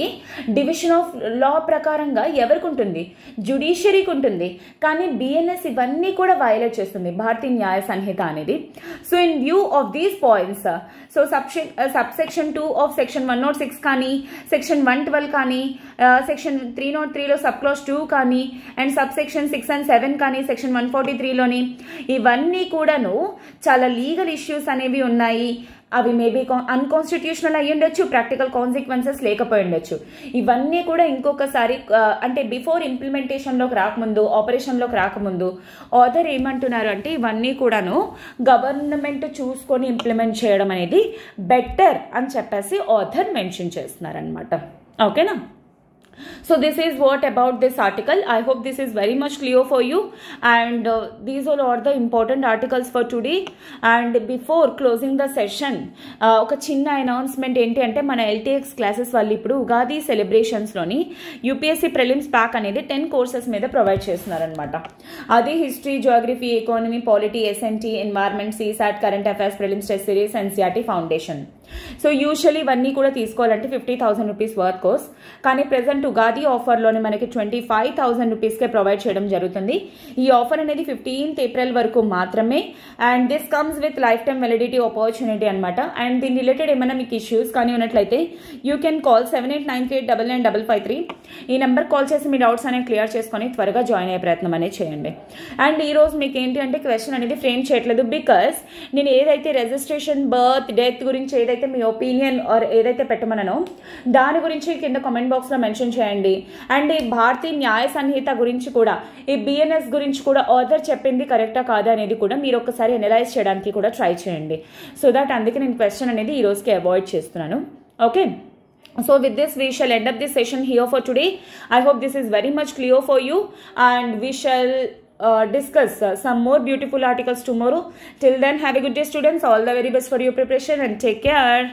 డివిజన్ ఆఫ్ లా ప్రకారంగా ఎవరికి ఉంటుంది? జ్యుడిషియరీకి ఉంటుంది. కానీ బిఎన్ఎస్ ఇవన్నీ కూడా వయలేట్ చేస్తుంది భారతీయ న్యాయ సంహిత అనేది. So in view of these points so subsection 2 of section 106 కానీ సెక్షన్ 112 కానీ సెక్షన్ 303లో సబ్ క్లాస్ 2 కానీ అండ్ సబ్సెక్షన్ 6 and 7 కానీ సెక్షన్ 143లోని ఇవన్నీ కూడాను చాలా లీగల్ ఇష్యూస్ అనేవి ఉన్నాయి. అవి మేబీ అన్కాన్స్టిట్యూషనల్ అయ్యి ఉండొచ్చు, ప్రాక్టికల్ కాన్సిక్వెన్సెస్ లేకపోయి ఉండొచ్చు. ఇవన్నీ కూడా ఇంకొకసారి అంటే బిఫోర్ ఇంప్లిమెంటేషన్లోకి రాకముందు ఆపరేషన్లోకి రాకముందు ఆథర్ ఏమంటున్నారు అంటే ఇవన్నీ కూడాను గవర్నమెంట్ చూసుకొని ఇంప్లిమెంట్ చేయడం అనేది బెటర్ అని చెప్పేసి ఆథర్ మెన్షన్ చేస్తున్నారనమాట. ఓకేనా. So this is what about this article. I hope this is very much clear for you, and these all are the important articles for today. And before closing the session oka chinna announcement enti ante mana LTX classes vallu ippudu ugadi celebrations loni UPSC prelims pack anedi 10 courses meeda provide chestunaru anamata. Adi history, geography, economy, polity, SNT, environment, CSAT, current affairs prelims test series, NCERT foundation. So usually ఇవన్నీ కూడా తీసుకోవాలంటే 50,000 rupees worth course, కానీ present Ugadi ఆఫర్లోనే మనకి 25,000 రూపీస్కే provide చేయడం జరుగుతుంది. ఈ offer అనేది 15th ఏప్రిల్ వరకు మాత్రమే. And this comes with life time validity opportunity అనమాట. అండ్ దీని రిలేటెడ్ ఏమైనా మీకు ఇష్యూస్ కానీ ఉన్నట్లయితే యూ కెన్ కాల్ 7893899553. ఈ నెంబర్ కాల్ చేసి మీ డౌట్స్ అనేవి క్లియర్ చేసుకొని త్వరగా జాయిన్ అయ్యే ప్రయత్నం అనేది చేయండి. అండ్ ఈ రోజు మీకు ఏంటి అంటే క్వశ్చన్ అనేది ఫ్రేమ్ చేయట్లేదు, బికాస్ నేను ఏదైతే రిజిస్ట్రేషన్, బర్త్, డెత్ గురించి ఏదైతే మీ ఒపీనియన్ ఆర్ ఏదైతే పెట్టమనో దాని గురించి కింద కామెంట్ బాక్స్లో మెన్షన్ చేయండి. అండ్ ఈ భారతీయ న్యాయ సంహిత గురించి కూడా, ఈ బిఎన్ఎస్ గురించి కూడా ఆథర్ చెప్పింది కరెక్టా కాదా అనేది కూడా మీరు ఒకసారి ఎనలైజ్ చేయడానికి కూడా ట్రై చేయండి. సో దట్ అందుకే నేను క్వశ్చన్ అనేది ఈ రోజుకి అవాయిడ్ చేస్తున్నాను. Okay, so with this we shall end up this session here for today. I hope this is very much clear for you, and we shall discuss some more beautiful articles tomorrow. Till then, have a good day students. All the very best for your preparation and take care.